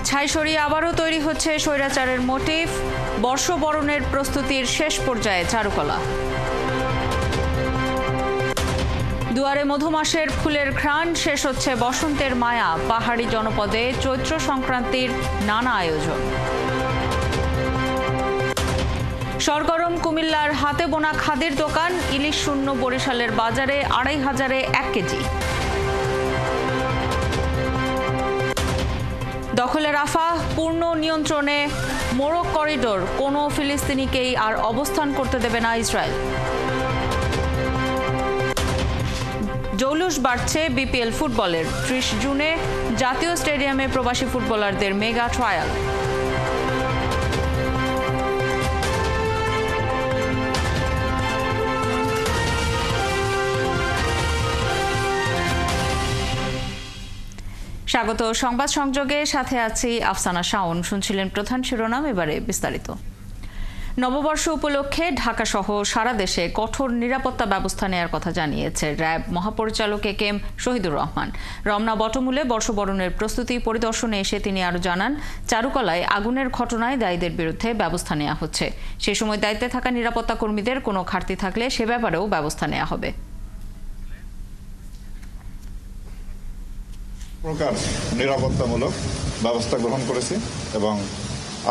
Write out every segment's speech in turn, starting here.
ছাই সরিয়ে আবারও তৈরি হচ্ছে স্বৈরাচারের মোটিভ। বর্ষবরণের প্রস্তুতির শেষ পর্যায়ে চারুকলা। দুয়ারে মধুমাসের ফুলের ঘ্রাণ, শেষ হচ্ছে বসন্তের মায়া। পাহাড়ি জনপদে চৈত্র সংক্রান্তির নানা আয়োজন। সরগরম কুমিল্লার হাতে বোনা খাদির দোকান। ইলিশ শূন্য বরিশালের বাজারে ২৫০০-এ ১ কেজি। দখলে রাফাহ, পূর্ণ নিয়ন্ত্রণে মোরগ করিডোর। কোনো ফিলিস্তিনিকেই আর অবস্থান করতে দেবে না ইসরায়েল। জৌলুস বাড়ছে বিপিএল ফুটবলের। ৩০ জুনে জাতীয় স্টেডিয়ামে প্রবাসী ফুটবলারদের মেগা ট্রায়াল। স্বাগত সংবাদ সংযোগে, সাথে আছি আফসানা শাওন। শুনছিলেন প্রধান শিরোনাম, এবারে বিস্তারিত। নববর্ষ উপলক্ষে ঢাকা সহ সারা দেশে কঠোর নিরাপত্তা ব্যবস্থা নেওয়ার কথা জানিয়েছে র্যাব মহাপরিচালক একেএম শহীদুর রহমান। রমনা বটমূলে বর্ষবরণের প্রস্তুতি পরিদর্শনে এসে তিনি আরও জানান, চারুকলায় আগুনের ঘটনায় দায়ীদের বিরুদ্ধে ব্যবস্থা নেওয়া হচ্ছে। সে সময় দায়িত্বে থাকা নিরাপত্তা কর্মীদের কোনো ঘাটতি থাকলে সে ব্যাপারেও ব্যবস্থা নেওয়া হবে। প্রকার নিরাপত্তামূলক ব্যবস্থা গ্রহণ করেছি এবং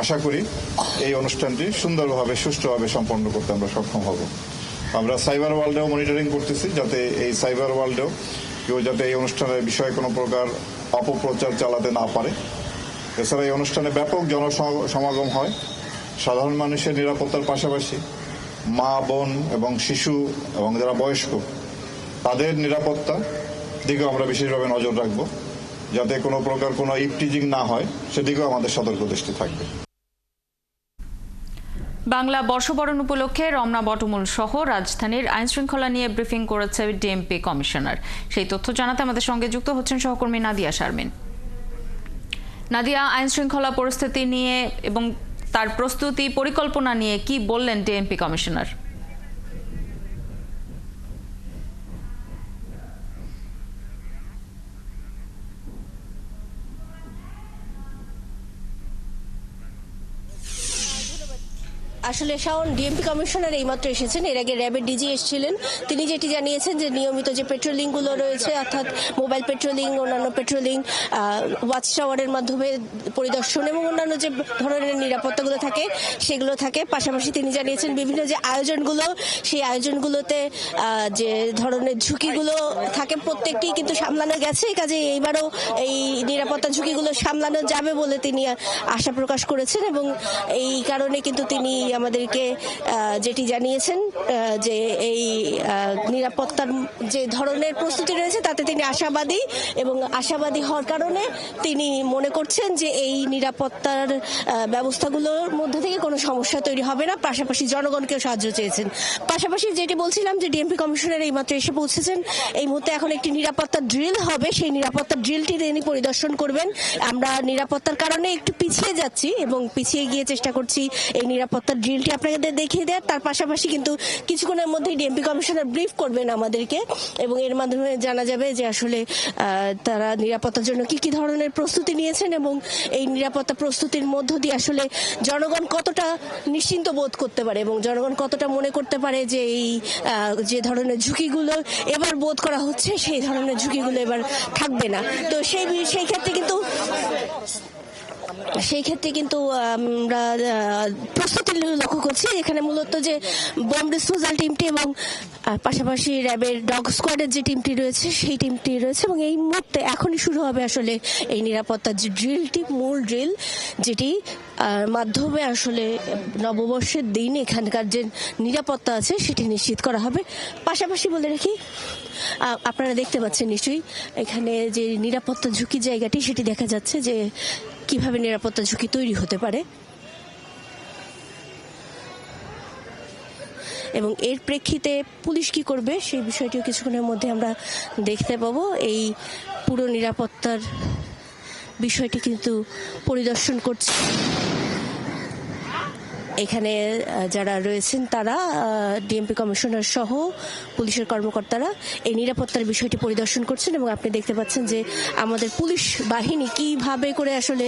আশা করি এই অনুষ্ঠানটি সুন্দরভাবে সুষ্ঠুভাবে সম্পন্ন করতে আমরা সক্ষম হব। আমরা সাইবার ওয়ার্ল্ডেও মনিটরিং করতেছি, যাতে এই সাইবার ওয়ার্ল্ডেও কেউ যাতে এই অনুষ্ঠানের বিষয়ে কোনো প্রকার অপপ্রচার চালাতে না পারে। এছাড়া এই অনুষ্ঠানে ব্যাপক জনসমাগম হয়। সাধারণ মানুষের নিরাপত্তার পাশাপাশি মা, বোন এবং শিশু এবং যারা বয়স্ক তাদের নিরাপত্তা দিকেও আমরা বিশেষভাবে নজর রাখবো, যাতে কোনো প্রকার কোনো ইপটিজিং না হয়, সেদিকেও আমাদের সতর্ক দৃষ্টি থাকবে। বাংলা বর্ষবরণ উপলক্ষে রমনা বটমূল সহ রাজধানীর আইন শৃঙ্খলা নিয়ে ব্রিফিং করেছে ডিএমপি কমিশনার। সেই তথ্য জানাতে আমাদের সঙ্গে যুক্ত হচ্ছেন সহকর্মী নাদিয়া শারমিন। নাদিয়া, আইন শৃঙ্খলা পরিস্থিতি নিয়ে এবং তার প্রস্তুতি পরিকল্পনা নিয়ে কি বললেন ডিএমপি কমিশনার? আসলে শাওন, ডিএমপি কমিশনার এইমাত্র এসেছেন। এর আগে র্যাবের ডিজি এসেছিলেন। তিনি যেটি জানিয়েছেন যে নিয়মিত যে পেট্রোলিংগুলো রয়েছে, অর্থাৎ মোবাইল পেট্রোলিং, অন্যান্য পেট্রোলিং, ওয়াচ টাওয়ারের মাধ্যমে পরিদর্শন এবং অন্যান্য যে ধরনের নিরাপত্তাগুলো থাকে সেগুলো থাকে। পাশাপাশি তিনি জানিয়েছেন বিভিন্ন যে আয়োজনগুলো, সেই আয়োজনগুলোতে যে ধরনের ঝুঁকিগুলো থাকে প্রত্যেকটি কিন্তু সামলানো গেছে। কাজে এইবারও এই নিরাপত্তা ঝুঁকিগুলো সামলানো যাবে বলে তিনি আশা প্রকাশ করেছেন এবং এই কারণে কিন্তু তিনি আমাদেরকে যেটি জানিয়েছেন যে এই নিরাপত্তার যে ধরনের প্রস্তুতি রয়েছে তাতে তিনি আশাবাদী এবং আশাবাদী হওয়ার কারণে তিনি মনে করছেন যে এই নিরাপত্তার ব্যবস্থাগুলোর মধ্যে থেকে কোনো সমস্যা তৈরি হবে না। পাশাপাশি জনগণকেও সাহায্য চেয়েছেন। পাশাপাশি যেটি বলছিলাম যে ডিএমপি কমিশনার এইমাত্র এসে পৌঁছেছেন। এই মুহূর্তে এখন একটি নিরাপত্তা ড্রিল হবে, সেই নিরাপত্তা ড্রিলটি তিনি পরিদর্শন করবেন। আমরা নিরাপত্তার কারণে একটু পিছিয়ে যাচ্ছি এবং পিছিয়ে গিয়ে চেষ্টা করছি এই নিরাপত্তার ড্রিলটি আপনাদের দেখিয়ে দেওয়ার। তার পাশাপাশি কিন্তু কিছুক্ষণের মধ্যেই ডিএমপি কমিশনার ব্রিফ করবেন আমাদেরকে এবং এর মাধ্যমে জানা যাবে যে আসলে তারা নিরাপত্তার জন্য কি কি ধরনের প্রস্তুতি নিয়েছেন এবং এই নিরাপত্তা প্রস্তুতির মধ্য দিয়ে আসলে জনগণ কতটা নিশ্চিন্ত বোধ করতে পারে এবং জনগণ কতটা মনে করতে পারে যে এই যে ধরনের ঝুঁকিগুলো এবার বোধ করা হচ্ছে সেই ধরনের ঝুঁকিগুলো এবার থাকবে না। তো সেই ক্ষেত্রে কিন্তু আমরা প্রস্তুতি লক্ষ্য করছি। এখানে মূলত যে বোম ডিসপোজাল টিমটি এবং পাশাপাশি র্যাবের ডগ স্কোয়াডের যে টিমটি রয়েছে সেই টিমটি রয়েছে এবং এই মুহূর্তে এখনই শুরু হবে আসলে এই নিরাপত্তার যে ড্রিলটি, মূল ড্রিল, যেটি মাধ্যমে আসলে নববর্ষের দিন এখানকার যে নিরাপত্তা আছে সেটি নিশ্চিত করা হবে। পাশাপাশি বলে রাখি, আপনারা দেখতে পাচ্ছেন নিশ্চয়ই এখানে যে নিরাপত্তা ঝুঁকি জায়গাটি, সেটি দেখা যাচ্ছে যে কিভাবে নিরাপত্তা ঝুঁকি তৈরি হতে পারে এবং এর প্রেক্ষিতে পুলিশ কি করবে সেই বিষয়টিও কিছুক্ষণের মধ্যে আমরা দেখতে পাবো। এই পুরো নিরাপত্তার বিষয়টি কিন্তু পরিদর্শন করছে। এখানে যারা রয়েছেন তারা ডিএমপি কমিশনার সহ পুলিশের কর্মকর্তারা এই নিরাপত্তার বিষয়টি পরিদর্শন করছেন এবং আপনি দেখতে পাচ্ছেন যে আমাদের পুলিশ বাহিনী কিভাবে করে আসলে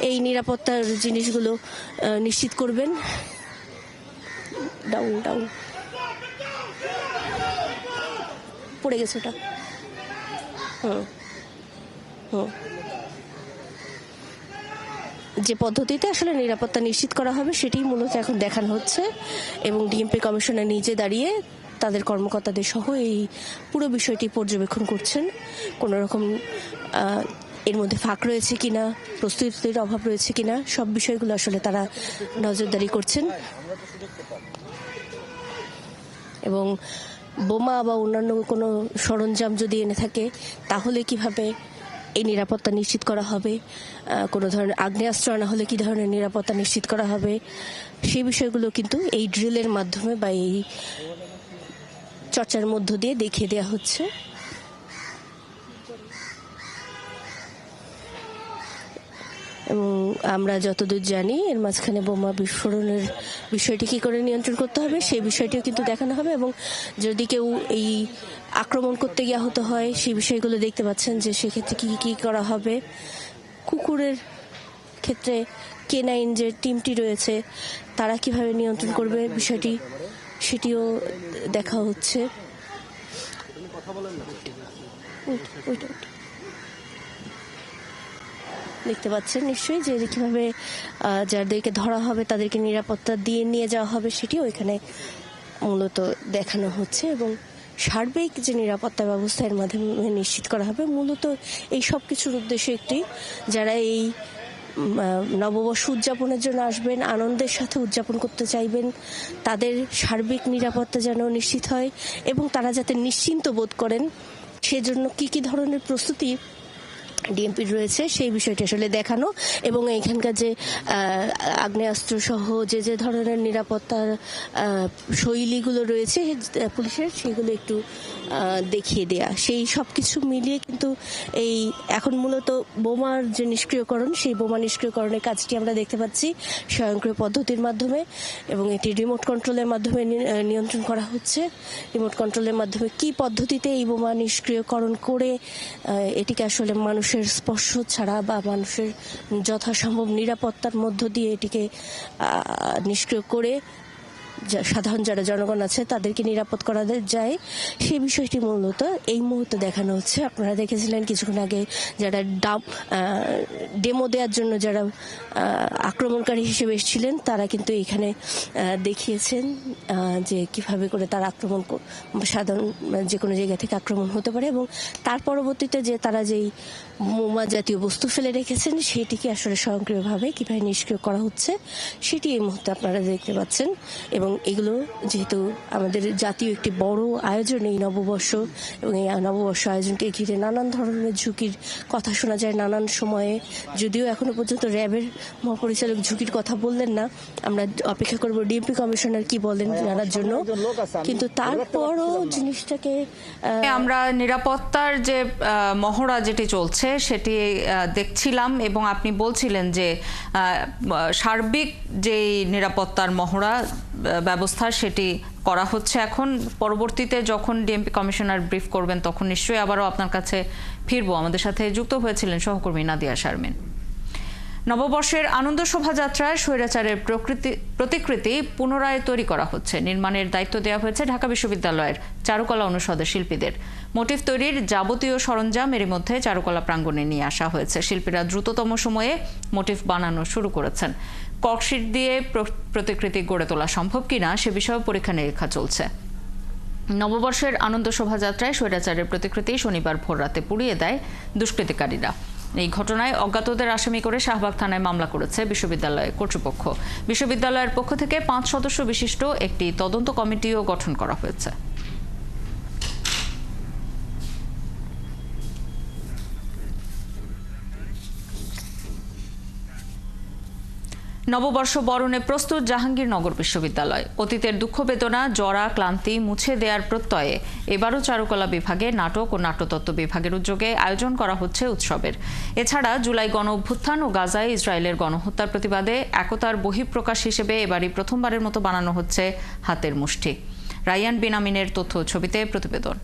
এই নিরাপত্তার জিনিসগুলো নিশ্চিত করবেন। ডাউন ডাউন পড়ে গেছে ওটা। যে পদ্ধতিতে আসলে নিরাপত্তা নিশ্চিত করা হবে সেটাই মূলত এখন দেখানো হচ্ছে এবং ডিএমপি কমিশনার নিজে দাঁড়িয়ে তাদের কর্মকর্তাদের সহ এই পুরো বিষয়টি পর্যবেক্ষণ করছেন। কোনো রকম এর মধ্যে ফাঁক রয়েছে কিনা, প্রস্তুতির অভাব রয়েছে কিনা, সব বিষয়গুলো আসলে তারা নজরদারি করছেন এবং বোমা বা অন্যান্য কোনো সরঞ্জাম যদি এনে থাকে তাহলে কিভাবে এই নিরাপত্তা নিশ্চিত করা হবে, কোনো ধরনের আগ্নেয়াস্ত্র আনা হলে কি ধরনের নিরাপত্তা নিশ্চিত করা হবে, সেই বিষয়গুলো কিন্তু এই ড্রিলের মাধ্যমে বা এই চর্চার মধ্য দিয়ে দেখিয়ে দেওয়া হচ্ছে। এবং আমরা যতদূর জানি এর মাঝখানে বোমা বিস্ফোরণের বিষয়টি কি করে নিয়ন্ত্রণ করতে হবে সেই বিষয়টিও কিন্তু দেখানো হবে এবং যদি কেউ এই আক্রমণ করতে গিয়ে আহত হয় সেই বিষয়গুলো দেখতে পাচ্ছেন যে সেক্ষেত্রে কি কি করা হবে। কুকুরের ক্ষেত্রে কেনাইন যে টিমটি রয়েছে তারা কিভাবে নিয়ন্ত্রণ করবে বিষয়টি সেটিও দেখা হচ্ছে। দেখতে পাচ্ছেন নিশ্চয়ই যে কিভাবে যাদেরকে ধরা হবে তাদেরকে নিরাপত্তা দিয়ে নিয়ে যাওয়া হবে সেটিও এখানে মূলত দেখানো হচ্ছে এবং সার্বিক যে নিরাপত্তা ব্যবস্থা এর মাধ্যমে নিশ্চিত করা হবে। মূলত এই সব কিছুর উদ্দেশ্য একটি, যারা এই নববর্ষ উদযাপনের জন্য আসবেন, আনন্দের সাথে উদযাপন করতে চাইবেন, তাদের সার্বিক নিরাপত্তা যেন নিশ্চিত হয় এবং তারা যাতে নিশ্চিন্ত বোধ করেন সেজন্য কি কি ধরনের প্রস্তুতি ডিএমপি রয়েছে সেই বিষয়টি আসলে দেখানো এবং এখানকার যে আগ্নেয়াস্ত্র সহ যে যে ধরনের নিরাপত্তার শৈলীগুলো রয়েছে পুলিশের সেগুলো একটু দেখিয়ে দেয়া, সেই সব কিছু মিলিয়ে কিন্তু এই এখন মূলত বোমার যে নিষ্ক্রিয়করণ সেই বোমা নিষ্ক্রিয়করণের কাজটি আমরা দেখতে পাচ্ছি স্বয়ংক্রিয় পদ্ধতির মাধ্যমে এবং এটি রিমোট কন্ট্রোলের মাধ্যমে নিয়ন্ত্রণ করা হচ্ছে। রিমোট কন্ট্রোলের মাধ্যমে কি পদ্ধতিতে এই বোমা নিষ্ক্রিয়করণ করে এটিকে আসলে মানুষের স্পর্শ ছাড়া বা মানুষের যথাসম্ভব নিরাপত্তার মধ্য দিয়ে এটিকে নিষ্ক্রিয় করে সাধারণ যারা জনগণ আছে তাদেরকে নিরাপদ করা যায় সেই বিষয়টি মূলত এই মুহূর্তে দেখানো হচ্ছে। আপনারা দেখেছিলেন কিছুক্ষণ আগে যারা ডেমো দেওয়ার জন্য যারা আক্রমণকারী হিসেবে এসেছিলেন তারা কিন্তু এখানে দেখিয়েছেন যে কিভাবে করে তারা আক্রমণ সাধারণ যে কোনো জায়গা থেকে আক্রমণ হতে পারে এবং তার পরবর্তীতে যে তারা যেই বোমা জাতীয় বস্তু ফেলে রেখেছেন সেটিকে আসলে স্বয়ংক্রিয়ভাবে কিভাবে নিষ্ক্রিয় করা হচ্ছে সেটি এই মুহূর্তে আপনারা দেখতে পাচ্ছেন। এবং এগুলো যেহেতু আমাদের জাতীয় একটি বড় আয়োজন এই নববর্ষ এবং এই নববর্ষ আয়োজনকে ঘিরে নানান ধরনের ঝুঁকির কথা শোনা যায় নানান সময়ে, যদিও এখনো পর্যন্ত র্যাবের মহাপরিচালক ঝুঁকির কথা বললেন না, আমরা অপেক্ষা করব ডিএমপি কমিশনার কি বলেন জানার জন্য, কিন্তু তারপরও জিনিসটাকে আমরা নিরাপত্তার যে মহড়া যেটি চলছে সেটি দেখছিলাম এবং আপনি বলছিলেন যে সার্বিক যে নিরাপত্তার মহড়া ব্যবস্থা সেটি করা হচ্ছে এখন। পরবর্তীতে যখন ডিএমপি কমিশনার ব্রিফ করবেন তখন নিশ্চয়ই আবারও আপনার কাছে ফিরবো। আমাদের সাথে যুক্ত হয়েছিলেন সহকর্মী নাদিয়া শারমিন। নববর্ষের আনন্দ শোভাযাত্রায় স্বৈরাচারের প্রতিকৃতি পুনরায় তৈরি করা হচ্ছে। নির্মাণের দায়িত্ব দেওয়া হয়েছে ঢাকা বিশ্ববিদ্যালয়ের চারুকলা অনুষদের শিল্পীদের। মোটিফ তৈরির যাবতীয় সরঞ্জাম এর মধ্যে চারুকলা প্রাঙ্গণে নিয়ে আসা হয়েছে। শিল্পীরা দ্রুততম সময়ে মোটিফ বানানো শুরু করেছেন। কর্কশিট দিয়ে প্রতিকৃতি গড়ে তোলা সম্ভব কিনা সে বিষয়ে পরীক্ষা নিরীক্ষা চলছে। নববর্ষের আনন্দ শোভাযাত্রায় স্বৈরাচারের প্রতিকৃতি শনিবার ভোররাতে পুড়িয়ে দেয় দুষ্কৃতিকারীরা। এই ঘটনায় অজ্ঞাতদের আসামি করে শাহবাগ থানায় মামলা করেছে বিশ্ববিদ্যালয় কর্তৃপক্ষ। বিশ্ববিদ্যালয়ের পক্ষ থেকে 5 সদস্য বিশিষ্ট একটি তদন্ত কমিটিও গঠন করা হয়েছে। নববর্ষ বরণে প্রস্তুত জাহাঙ্গীরনগর বিশ্ববিদ্যালয়। অতীতের দুঃখ বেদনা, জরা, ক্লান্তি মুছে দেওয়ার প্রত্যয়ে এবারও চারুকলা বিভাগে নাটক ও নাট্যতত্ত্ব বিভাগের উদ্যোগে আয়োজন করা হচ্ছে উৎসবের। এছাড়া জুলাই গণ অভ্যুত্থান ও গাজায় ইসরায়েলের গণহত্যার প্রতিবাদে একতার বহিঃপ্রকাশ হিসেবে এবারই প্রথমবারের মতো বানানো হচ্ছে হাতের মুষ্টি। রায়ান বিন আমিনের তথ্য ছবিতে প্রতিবেদন।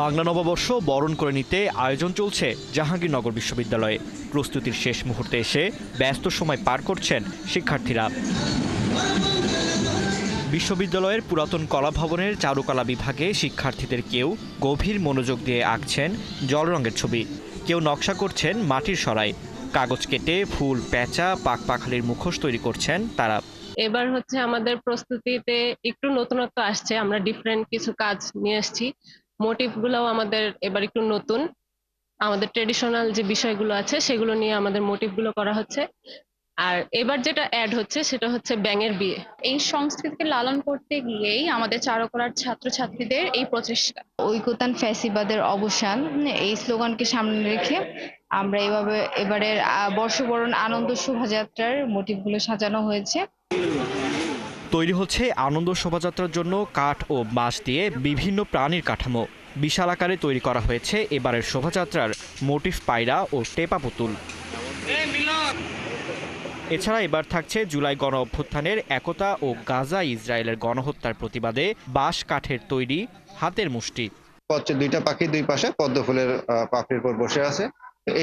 বাংলা নববর্ষ বরণ করে নিতে আয়োজন চলছে জাহাঙ্গীরনগর বিশ্ববিদ্যালয়ে। প্রস্তুতির শেষ মুহূর্তে এসে ব্যস্ত সময় পার করছেন শিক্ষার্থীরা। বিশ্ববিদ্যালয়ের পুরাতন কলা ভবনের চারুকলা বিভাগে শিক্ষার্থীদের কেউ গভীর মনোযোগ দিয়ে আঁকছেন জল রঙের ছবি, কেউ নকশা করছেন মাটির সরাই, কাগজ কেটে ফুল, পেঁচা, পাখপাখালির মুখোশ তৈরি করছেন তারা। এবার হচ্ছে আমাদের প্রস্তুতিতে একটু নতুনত্ব আসছে, আমরা ডিফারেন্ট কিছু কাজ নিয়ে আসছি। মোটিভ গুলোও আমাদের এবার একটু নতুন, আমাদের ট্রেডিশনাল যে বিষয়গুলো আছে সেগুলো নিয়ে আমাদের মোটিভ গুলো করা হচ্ছে। আর এবার যেটা অ্যাড হচ্ছে সেটা হচ্ছে ব্যাঙের বিয়ে। এই সংস্কৃতিকে লালন করতে গিয়েই আমাদের চারুকলার ছাত্রছাত্রীদের এই প্রচেষ্টা। ঐকতান ফ্যাসিবাদের অবসান, এই স্লোগানকে সামনে রেখে আমরা এবারের বর্ষবরণ আনন্দ শোভাযাত্রার মোটিভগুলো সাজানো হয়েছে। তৈরি হচ্ছে আনন্দ শোভাযাত্রার জন্য কাঠ ও বাঁশ দিয়ে বিভিন্ন প্রাণীর কাঠামো। বিশাল আকারে তৈরি করা হয়েছে এবারের শোভাযাত্রার মোটিভ পায়রা ও টেপা পুতুল। এছাড়া এবার থাকছে জুলাই গণ অভ্যুত্থানের একতা ও গাজা ইসরায়েলের গণহত্যার প্রতিবাদে বাঁশ কাঠের তৈরি হাতের মুষ্টি। দুইটা পাখি দুই পাশে পদ্ম ফুলের পাপড়ির উপর বসে আছে।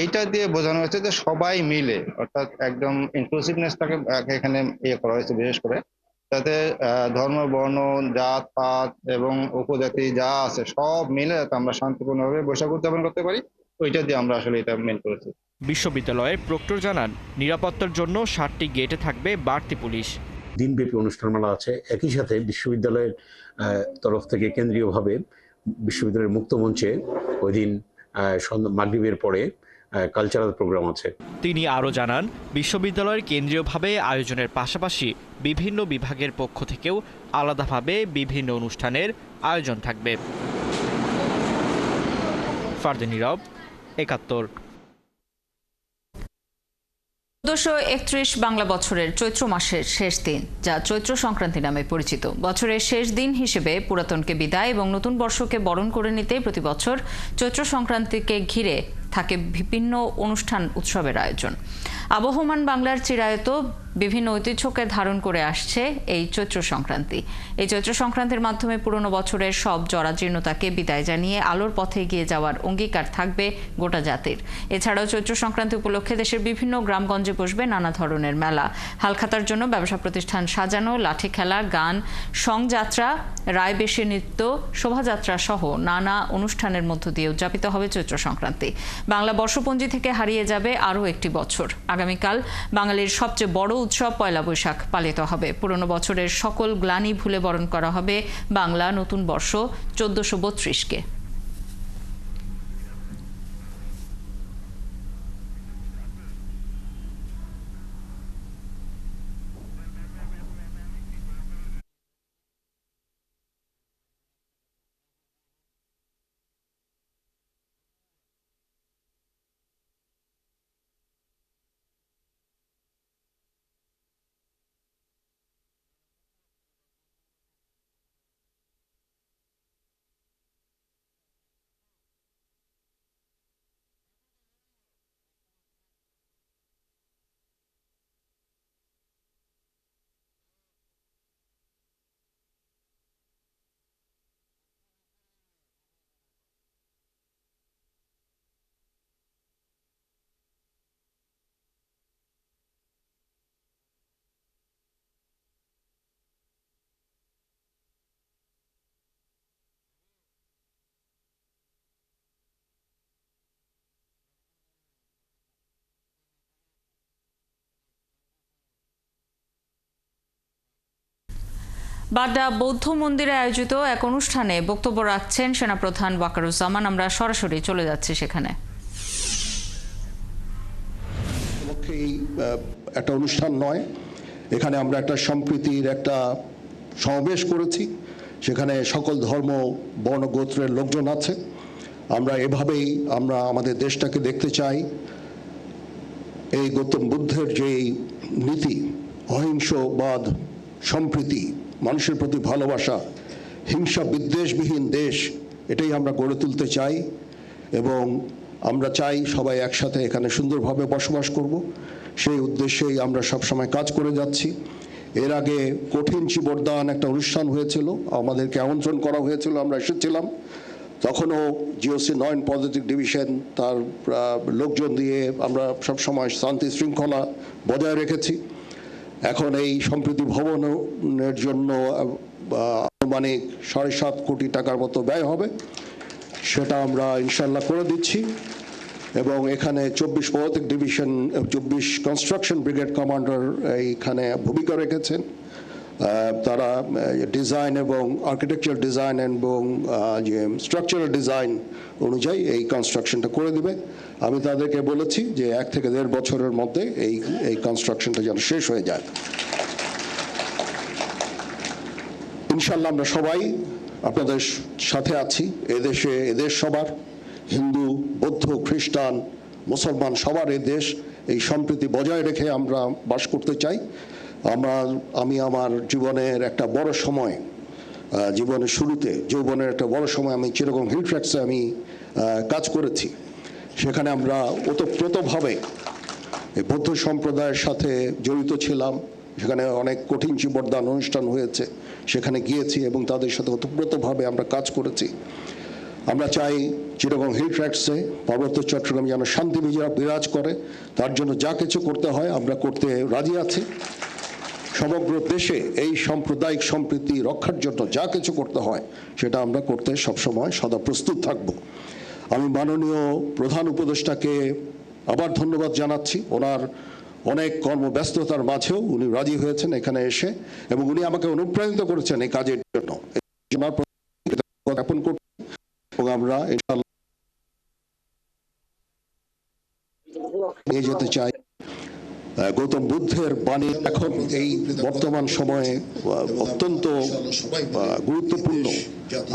এইটা দিয়ে বোঝানো হয়েছে যে সবাই মিলে, অর্থাৎ একদম ইনক্লুসিভনেসটাকে এখানে করা হয়েছে, বিশেষ করে যাতে ধর্ম, বর্ণ, জাত পাত এবং উপজাতি যা আছে সব মিলে যাতে আমরা শান্তিপূর্ণভাবে বৈশাখ উদযাপন করতে পারি, ওইটা দিয়ে আমরা আসলে এটা মেন করেছি। বিশ্ববিদ্যালয়ের প্রক্টর জানান, নিরাপত্তার জন্য 7টি গেটে থাকবে বাড়তি পুলিশ। দিনব্যাপী অনুষ্ঠানমালা আছে। একই সাথে বিশ্ববিদ্যালয়ের তরফ থেকে কেন্দ্রীয়ভাবে বিশ্ববিদ্যালয়ের মুক্ত মঞ্চে ওই দিন মাগরিবের পরে কালচারাল প্রোগ্রাম আছে। তিনি আরও জানান, বিশ্ববিদ্যালয়ের কেন্দ্রীয়ভাবে আয়োজনের পাশাপাশি বিভিন্ন বিভাগের পক্ষ থেকেও আলাদাভাবে বিভিন্ন অনুষ্ঠানের আয়োজন থাকবে। ফারদিন নীরব, ৭১। ১৪৩১ বাংলা বছরের চৈত্র মাসের শেষ দিন, যা চৈত্র সংক্রান্তি নামে পরিচিত। বছরের শেষ দিন হিসেবে পুরাতনকে বিদায় এবং নতুন বর্ষকে বরণ করে নিতে প্রতি বছর চৈত্র সংক্রান্তিকে ঘিরে থাকে বিভিন্ন অনুষ্ঠান উৎসবের আয়োজন। আবহমান বাংলার চিরায়ত বিভিন্ন ঐতিহ্যকে ধারণ করে আসছে এই চৈত্র সংক্রান্তি। এই চৈত্র সংক্রান্তির মাধ্যমে পুরনো বছরের সব জরাজীর্ণতাকে বিদায় জানিয়ে আলোর পথে এগিয়ে যাওয়ার অঙ্গীকার থাকবে গোটা জাতির। এছাড়াও চৈত্র সংক্রান্তি উপলক্ষে দেশের বিভিন্ন গ্রামগঞ্জে বসবে নানা ধরনের মেলা। হালখাতার জন্য ব্যবসা প্রতিষ্ঠান সাজানো, লাঠি খেলা, গান, সংযাত্রা, রায়বেশী নৃত্য, শোভাযাত্রা সহ নানা অনুষ্ঠানের মধ্য দিয়ে উদযাপিত হবে চৈত্র সংক্রান্তি। বাংলা বর্ষপঞ্জি থেকে হারিয়ে যাবে আরও একটি বছর। আগামীকাল বাঙালির সবচেয়ে বড় উৎসব পয়লা বৈশাখ পালিত হবে। পুরনো বছরের সকল গ্লানি ভুলে বরণ করা হবে বাংলা নতুন বর্ষ ১৪৩২-কে। বাড্ডা বৌদ্ধ মন্দিরে আয়োজিত এক অনুষ্ঠানে বক্তব্য রাখছেন সেনাপ্রধান ওয়াকারুজ্জামান। আমরা সরাসরি চলে যাচ্ছি সেখানে। একটা অনুষ্ঠান নয়, এখানে আমরা একটা সম্প্রীতির একটা সমাবেশ করেছি। সেখানে সকল ধর্ম বর্ণ গোত্রের লোকজন আছে। আমরা এভাবেই আমরা আমাদের দেশটাকে দেখতে চাই। এই গৌতম বুদ্ধের যে নীতি, অহিংসবাদ, সম্প্রীতি, মানুষের প্রতি ভালোবাসা, হিংসা বিদ্বেষবিহীন দেশ, এটাই আমরা গড়ে তুলতে চাই এবং আমরা চাই সবাই একসাথে এখানে সুন্দরভাবে বসবাস করব। সেই উদ্দেশ্যেই আমরা সবসময় কাজ করে যাচ্ছি। এর আগে কঠিন চিবরদান একটা অনুষ্ঠান হয়েছিল, আমাদেরকে আমন্ত্রণ করা হয়েছিল, আমরা এসেছিলাম। তখনও জিওসি 9 পজিটিভ ডিভিশন তার লোকজন দিয়ে আমরা সবসময় শান্তি শৃঙ্খলা বজায় রেখেছি। এখন এই সম্প্রীতি ভবনের জন্য আনুমানিক 7.5 কোটি টাকার মতো ব্যয় হবে, সেটা আমরা ইনশাল্লাহ করে দিচ্ছি। এবং এখানে 24 পদাতিক ডিভিশন 24 কনস্ট্রাকশন ব্রিগেড কমান্ডার এইখানে ভূমিকা রেখেছেন। তারা ডিজাইন এবং আর্কিটেকচার ডিজাইন এবং যে স্ট্রাকচারাল ডিজাইন অনুযায়ী এই কনস্ট্রাকশনটা করে দেবে। আমি তাদেরকে বলেছি যে 1 থেকে 1.5 বছরের মধ্যে এই কনস্ট্রাকশনটা যেন শেষ হয়ে যায়। ইনশাল্লাহ আমরা সবাই আপনাদের সাথে আছি। এদেশ সবার, হিন্দু, বৌদ্ধ, খ্রিস্টান, মুসলমান সবার দেশ। এই সম্প্রীতি বজায় রেখে আমরা বাস করতে চাই। আমি আমার জীবনের একটা বড় সময়, জীবনের শুরুতে যৌবনের একটা বড় সময় আমি চিটাগং হিল ট্র্যাক্সে আমি কাজ করেছি। সেখানে আমরা ওতপ্রোতভাবে বৌদ্ধ সম্প্রদায়ের সাথে জড়িত ছিলাম। সেখানে অনেক কঠিন চিবরদান অনুষ্ঠান হয়েছে, সেখানে গিয়েছি এবং তাদের সাথে ওতপ্রোতভাবে আমরা কাজ করেছি। আমরা চাই চিটাগং হিল ট্র্যাক্সে পার্বত্য চট্টগ্রাম যেন শান্তি বিরাজ করে। তার জন্য যা কিছু করতে হয় আমরা করতে রাজি আছি। সমগ্র দেশে এই সাম্প্রদায়িক সম্প্রীতি রক্ষার জন্য যা কিছু করতে হয় সেটা আমরা করতে সবসময় সদা প্রস্তুত থাকব। আমি মাননীয় প্রধান উপদেষ্টাকে আবার ধন্যবাদ জানাচ্ছি। ওনার অনেক কর্মব্যস্ততার মাঝেও উনি রাজি হয়েছেন এখানে এসে এবং উনি আমাকে অনুপ্রাণিত করেছেন এই কাজের জন্য। জ্ঞাপন করছি এবং আমরা ইনশাআল্লাহ নিয়ে যেতে চাই। গৌতম বুদ্ধের বাণী এখন এই বর্তমান সময়ে অত্যন্ত গুরুত্বপূর্ণ।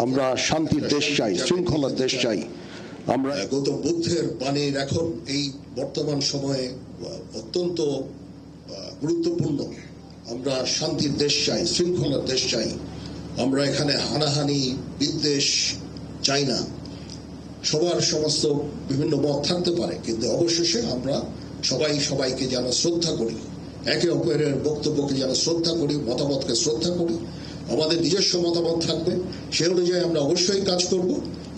আমরা শান্তির দেশ চাই, শৃঙ্খলার দেশ চাই। আমরা গৌতম বুদ্ধের বাণীর এখন এই বর্তমান সময়ে অত্যন্ত গুরুত্বপূর্ণ। আমরা শান্তির দেশ চাই, শৃঙ্খলার দেশ চাই। আমরা এখানে হানাহানি বিদ্বেষ চাই না। সবার সমস্ত বিভিন্ন মত থাকতে পারে, কিন্তু অবশেষে আমরা সবাই সবাইকে যেন শ্রদ্ধা করি, একে অপরের বক্তব্যকে যেন শ্রদ্ধা করি, মতামতকে শ্রদ্ধা করি। আমাদের নিজস্ব মতামত থাকবে, সে অনুযায়ী আমরা অবশ্যই কাজ করব,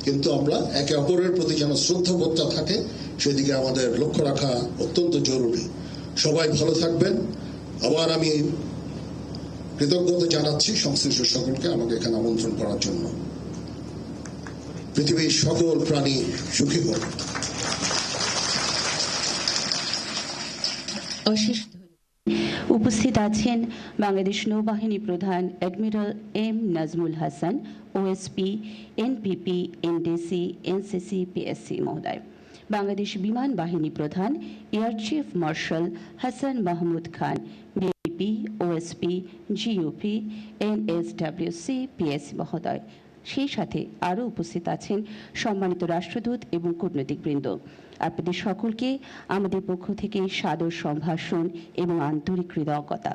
কিন্তু আমরা একে অপরের প্রতি যেন শ্রদ্ধাবোধটা থাকে সেদিকে আমাদের লক্ষ্য রাখা অত্যন্ত জরুরি। সবাই ভালো থাকবেন। আবার আমি কৃতজ্ঞতা জানাচ্ছি সংশ্লিষ্ট সকলকে আমাকে এখানে আমন্ত্রণ করার জন্য। পৃথিবীর সকল প্রাণী সুখী হোক। উপস্থিত আছেন বাংলাদেশ নৌবাহিনী প্রধান admiral M Nazmul Hasan, OSP, NPP, NDC, NCC, PSC মহোদয়, বাংলাদেশ বিমান বাহিনী প্রধান air chief marshal Hasan Mahmud Khan, BP, OSP, GUP, NSWC, PSC মহোদয়। সেই সাথে আরও উপস্থিত আছেন সম্মানিত রাষ্ট্রদূত এবং কূটনৈতিকবৃন্দ। আপনাদের সকলকে আমাদের পক্ষ থেকে সাদর সম্ভাষণ এবং আন্তরিক কৃতজ্ঞতা।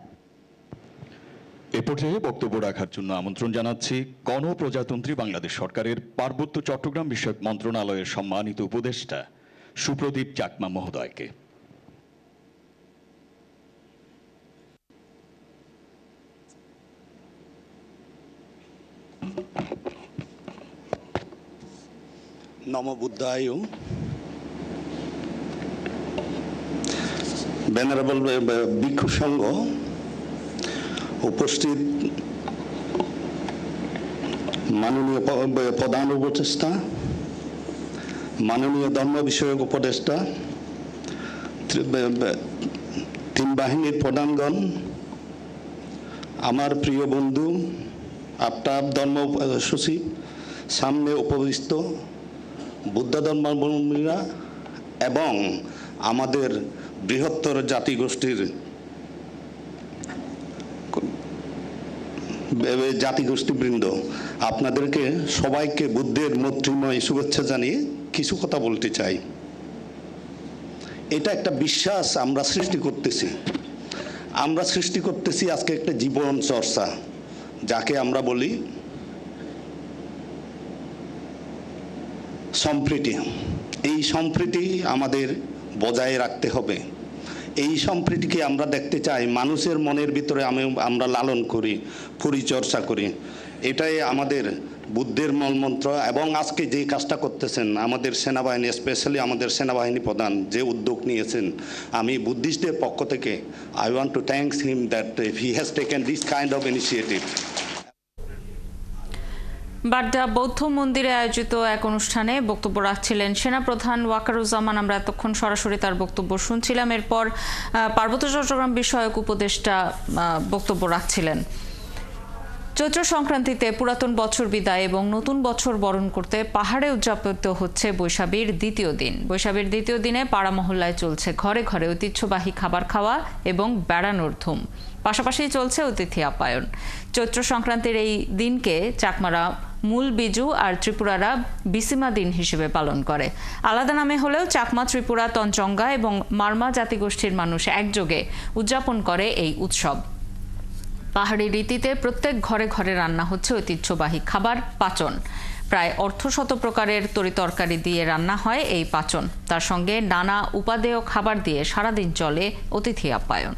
এ পর্যায়ে বক্তব্য রাখার জন্য আমন্ত্রণ জানাচ্ছি গণপ্রজাতন্ত্রী বাংলাদেশ সরকারের পার্বত্য চট্টগ্রাম বিষয়ক মন্ত্রণালয়ের সম্মানিত উপদেষ্টা সুপ্রদীপ চাকমা মহোদয়কে। নমো বুদ্ধায়। ভেনারেবল ভিক্ষু সংঘ, উপস্থিত মাননীয় প্রধান উপদেষ্টা, মাননীয় ধর্ম বিষয়ক উপদেষ্টা, তিন বাহিনীর প্রধানগণ, আমার প্রিয় বন্ধু আফতাব ধর্ম সচিব, সামনে উপবিষ্ট বুদ্ধ ধর্মাবলম্বীরা এবং আমাদের বৃহত্তর জাতিগোষ্ঠীর জাতিগোষ্ঠীবৃন্দ, আপনাদেরকে সবাইকে বুদ্ধের মৈত্রীময় শুভেচ্ছা জানিয়ে কিছু কথা বলতে চাই। এটা একটা বিশ্বাস আমরা সৃষ্টি করতেছি। আমরা সৃষ্টি করতেছি আজকে একটা জীবন চর্চা, যাকে আমরা বলি সম্প্রীতি। এই সম্প্রীতি আমাদের বজায় রাখতে হবে। এই সম্প্রীতিকে আমরা দেখতে চাই মানুষের মনের ভিতরে আমরা লালন করি, পরিচর্চা করি। এটাই আমাদের বুদ্ধের মূলমন্ত্র। এবং আজকে যে কাজটা করতেছেন আমাদের সেনাবাহিনী, স্পেশালি আমাদের সেনাবাহিনী প্রধান যে উদ্যোগ নিয়েছেন, আমি বুদ্ধিস্টদের পক্ষ থেকে I want to thanks him that he has taken this kind of initiative. Badda বৌদ্ধ মন্দিরে আয়োজিত এক অনুষ্ঠানে বক্তব্য রাখছিলেন সেনাপ্রধান ওয়াকারুজ্জামান। আমরা এতক্ষণ সরাসরি তার বক্তব্য শুনছিলাম। এরপর পার্বত্য চট্টগ্রাম বিষয়ক উপদেষ্টা বক্তব্য রাখছিলেন। চৈত্র সংক্রান্তিতে পুরাতন বছর বিদায় এবং নতুন বছর বরণ করতে পাহাড়ে উদযাপিত হচ্ছে বৈশাখীর দ্বিতীয় দিন। বৈশাখীর দ্বিতীয় দিনে পাড়া মহল্লায় চলছে ঘরে ঘরে ঐতিহ্যবাহী খাবার খাওয়া এবং বেড়ানোর ধুম। পাশাপাশি চলছে অতিথি আপ্যায়ন। চৈত্র সংক্রান্তির এই দিনকে চাকমারা মূল বিজু আর ত্রিপুরারা বিসিমা দিন হিসেবে পালন করে। আলাদা নামে হলেও চাকমা, ত্রিপুরা, তঞ্চঙ্গা এবং মারমা জাতিগোষ্ঠীর মানুষ একযোগে উদযাপন করে এই উৎসব। পাহাড়ি রীতিতে প্রত্যেক ঘরে ঘরে রান্না হচ্ছে ঐতিহ্যবাহী খাবার পাচন। প্রায় অর্ধশত প্রকারের তরিতরকারি দিয়ে রান্না হয় এই পাচন। তার সঙ্গে নানা উপাদেয় খাবার দিয়ে সারাদিন চলে অতিথি আপ্যায়ন।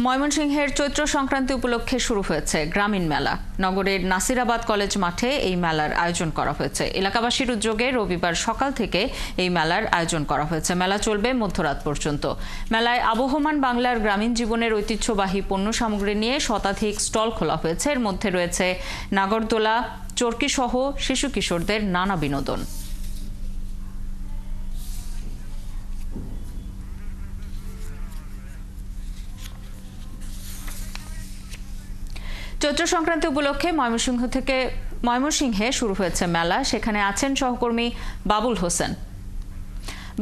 ময়মনসিংহের চৈত্র সংক্রান্তি উপলক্ষে শুরু হয়েছে গ্রামীণ মেলা। নগরের নাসিরাবাদ কলেজ মাঠে এই মেলার আয়োজন করা হয়েছে। এলাকাবাসীর উদ্যোগে রবিবার সকাল থেকে এই মেলার আয়োজন করা হয়েছে। মেলা চলবে মধ্যরাত পর্যন্ত। মেলায় আবহমান বাংলার গ্রামীণ জীবনের ঐতিহ্যবাহী পণ্য সামগ্রী নিয়ে শতাধিক স্টল খোলা হয়েছে। এর মধ্যে রয়েছে নাগরদোলা, চরকি সহ শিশু কিশোরদের নানা বিনোদন। চৈত্র সংক্রান্তি উপলক্ষে ময়মনসিংহে শুরু হয়েছে মেলা। সেখানে আছেন সহকর্মী বাবুল হোসেন।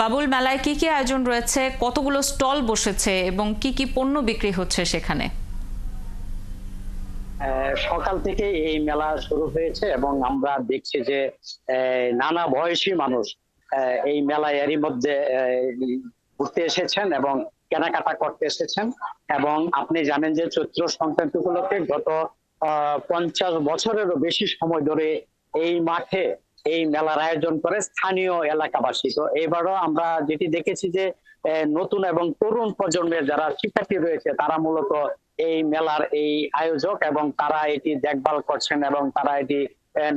বাবুল, মেলায় কি কি আয়োজন রয়েছে, কতগুলো স্টল বসেছে এবং কি কি পণ্য বিক্রি হচ্ছে সেখানে? সকাল থেকে এই মেলা শুরু হয়েছে এবং আমরা দেখছি যে নানা বয়সী মানুষ এই মেলায় এরই মধ্যে ঘুরতে এসেছেন এবং কেনাকাটা করতে এসেছেন। এবং আপনি জানেন যে চৈত্র সংক্রান্তি উপলক্ষে গত 50 বছরেরও বেশি সময় ধরে এই মাঠে এই মেলার আয়োজন করে স্থানীয় এলাকাবাসী। তো এবারও আমরা যেটি দেখেছি যে নতুন এবং তরুণ প্রজন্মের যারা শিক্ষার্থী রয়েছে তারা মূলত এই মেলার এই আয়োজক এবং তারা এটি দেখভাল করছেন এবং তারা এটি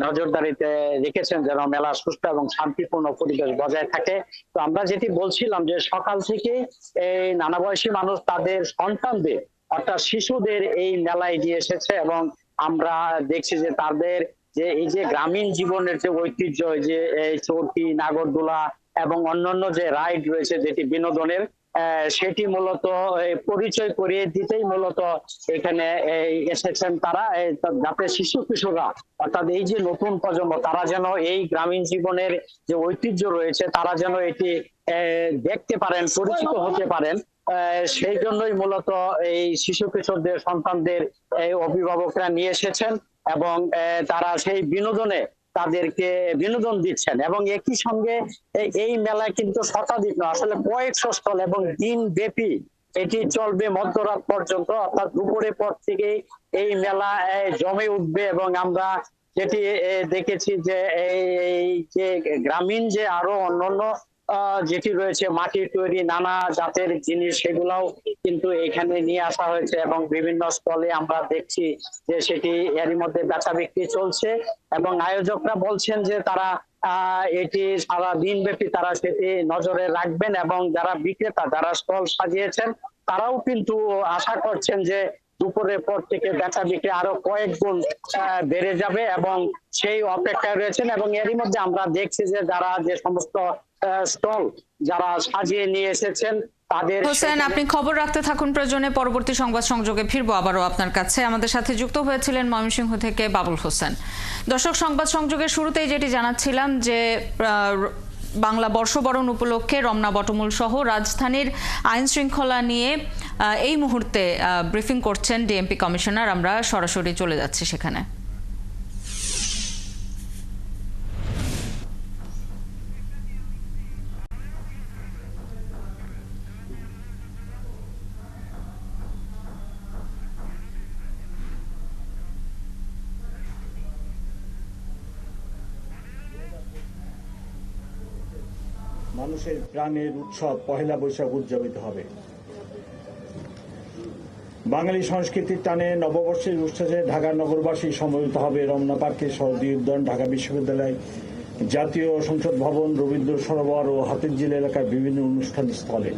নজরদারিতে রেখেছেন যেন মেলা সুষ্ঠু এবং শান্তিপূর্ণ পরিবেশ বজায় থাকে। তো আমরা যেটি বলছিলাম যে সকাল থেকে এই নানা বয়সী মানুষ তাদের সন্তানদের অর্থাৎ শিশুদের এই মেলায় দিয়ে এসেছে এবং আমরা দেখছি যে তাদের যে এই যে গ্রামীণ জীবনের যে ঐতিহ্য, যে চরকি, নাগরদোলা এবং অন্যান্য যে রাইড রয়েছে যেটি বিনোদনের, সেটি মূলত পরিচয় করিয়ে দিতেই মূলত এখানে এসেছেন তারা, যাতে শিশু কিশোররা অর্থাৎ এই যে নতুন প্রজন্ম তারা যেন এই গ্রামীণ জীবনের যে ঐতিহ্য রয়েছে তারা যেন এটি দেখতে পারেন, পরিচিত হতে পারেন। সেই জন্যই মূলত এই শিশু কিশোরদের সন্তানদের অভিভাবকরা নিয়ে এসেছেন এবং তারা সেই বিনোদনে তাদেরকে বিনোদন দিচ্ছেন। এবং একই সঙ্গে এই মেলায় কিন্তু শতাধিক নয়, আসলে কয়েকশো স্টল এবং দিন ব্যাপী এটি চলবে মধ্যরাত পর্যন্ত, অর্থাৎ দুপুরের পর থেকে এই মেলা জমে উঠবে। এবং আমরা যেটি দেখেছি যে এই যে গ্রামীণ যে আরো অন্যান্য যেটি রয়েছে মাটির তৈরি নানা জাতের জিনিস, সেগুলাও কিন্তু এখানে নিয়ে আসা হয়েছে এবং বিভিন্ন স্টলে আমরা দেখছি যে সেটি এরই মধ্যে বেচা বিক্রি চলছে। এবং আয়োজকরা বলছেন যে তারা এটি সারা দিন ব্যাপী তারা সেটি নজরে রাখবেন এবং যারা বিক্রেতা যারা স্টল সাজিয়েছেন তারাও কিন্তু আশা করছেন যে দুপুরের পর থেকে বেচা বিক্রি আরো কয়েক গুণ বেড়ে যাবে এবং সেই অপেক্ষায় রয়েছেন। এবং এরই মধ্যে আমরা দেখছি যে যারা যে সমস্ত স্টল যারা সাজিয়ে নিয়ে এসেছেন তাদের। হোসেন, আপনি খবর রাখতে থাকুন প্রয়োজনে। পরবর্তী সংবাদ সংযোগে ফিরবো আবারও আপনার কাছে। আমাদের সাথে যুক্ত হয়েছিলেন ময়মনসিংহ থেকে বাবুল হোসেন। দর্শক, সংবাদ সংযোগের শুরুতেই যেটি জানাচ্ছিলাম যে বাংলা বর্ষবরণ উপলক্ষে রমনা বটমূল সহ রাজধানীর আইন শৃঙ্খলা নিয়ে এই মুহূর্তে ব্রিফিং করছেন ডিএমপি কমিশনার। আমরা সরাসরি চলে যাচ্ছি সেখানে। মানুষের প্রাণের উৎসব পহেলা বৈশাখ উদযাপিত হবে। বাঙালি সংস্কৃতির টানে নববর্ষের উৎসবে ঢাকা নগরবাসী সমবেত হবে রমনা পার্কের শরদী উদ্যান, ঢাকা বিশ্ববিদ্যালয়, জাতীয় সংসদ ভবন, রবীন্দ্র সরোবর ও হাতিরঝিল এলাকার বিভিন্ন অনুষ্ঠান স্থলে।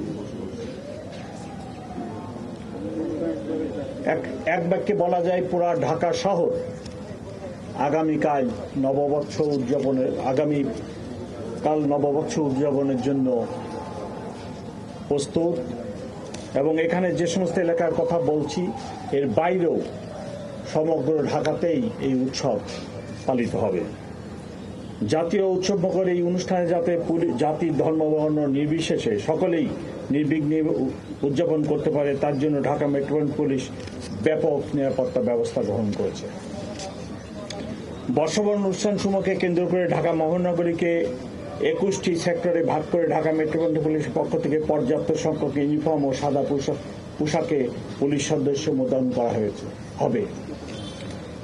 এক বাক্যে বলা যায় পুরা ঢাকা শহর আগামীকাল নববর্ষ উদযাপনের জন্য প্রস্তুত। এবং এখানে যে সমস্ত এলাকার কথা বলছি এর বাইরেও সমগ্র ঢাকাতেই এই উৎসব পালিত হবে। জাতীয় উৎসব মুখর এই অনুষ্ঠানে যাতে জাতির ধর্ম বর্ণ নির্বিশেষে সকলেই নির্বিঘ্নে উদযাপন করতে পারে তার জন্য ঢাকা মেট্রোপলিটন পুলিশ ব্যাপক নিরাপত্তা ব্যবস্থা গ্রহণ করেছে। বর্ষবরণ অনুষ্ঠান সমূহকে কেন্দ্র করে ঢাকা মহানগরীকে 21টি সেক্টরে ভাগ করে ঢাকা মেট্রোপলিটন পুলিশের পক্ষ থেকে পর্যাপ্ত সংখ্যক ইউনিফর্ম ও সাদা পোশাকে পুলিশ সদস্য মোতায়েন করা হবে।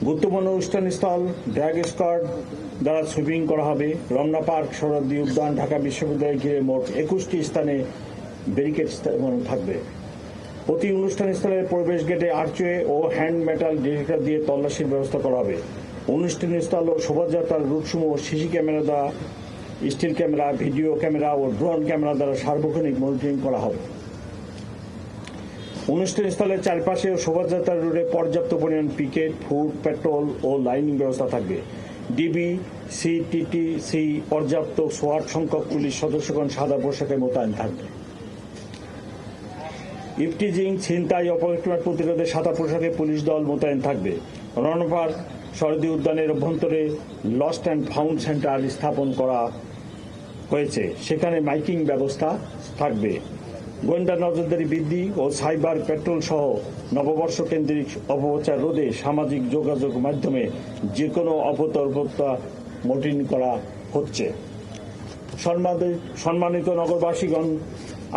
গুরুত্বপূর্ণ অনুষ্ঠানস্থল ড্র্যাগ স্কোয়াড দ্বারা সুইপিং করা হবে। রমনা পার্ক, শরদী উদ্যান, ঢাকা বিশ্ববিদ্যালয় ঘিরে মোট 21টি স্থানে ব্যারিকেড থাকবে। প্রতি অনুষ্ঠানস্থলের প্রবেশ গেটে আর্চওয়ে ও হ্যান্ড মেটাল ডিটেক্টর দিয়ে তল্লাশির ব্যবস্থা করা হবে। অনুষ্ঠানস্থল ও শোভাযাত্রার রুটসমূহ সিসি ক্যামেরা দ্বারা, স্টিল ক্যামেরা, ভিডিও ক্যামেরা ও ড্রোন ক্যামেরা দ্বারা সার্বক্ষণিক মনিটরিং করা হবে। অনুষ্ঠানস্থলের চারপাশে ও শোভাযাত্রার রুটে পর্যাপ্ত পরিমাণ পিকেট, ফুড, পেট্রোল ও লাইনিং ব্যবস্থা থাকবে। ডিবি, সিটিটিসি পর্যাপ্ত সোয়াট সংখ্যক পুলিশ সদস্যগণ সাদা পোশাকে মোতায়েন থাকবে। ইফটিজিং, ছিনতাই, অপকর্মের প্রতিরোধে সাদা পোশাকে পুলিশ দল মোতায়েন থাকবে। রমনা পার্ক, শরদী উদ্যানের অভ্যন্তরে লস্ট অ্যান্ড ফাউন্ড সেন্টার স্থাপন করা হয়েছে, সেখানে মাইকিং ব্যবস্থা থাকবে। গোয়েন্দা নজরদারি বৃদ্ধি ও সাইবার পেট্রোল সহ নববর্ষ কেন্দ্রিক অপপ্রচার রোধে সামাজিক যোগাযোগ মাধ্যমে যে কোনো অপতর্কতা মনিটরিং করা হচ্ছে। সম্মানিত নগরবাসীগণ,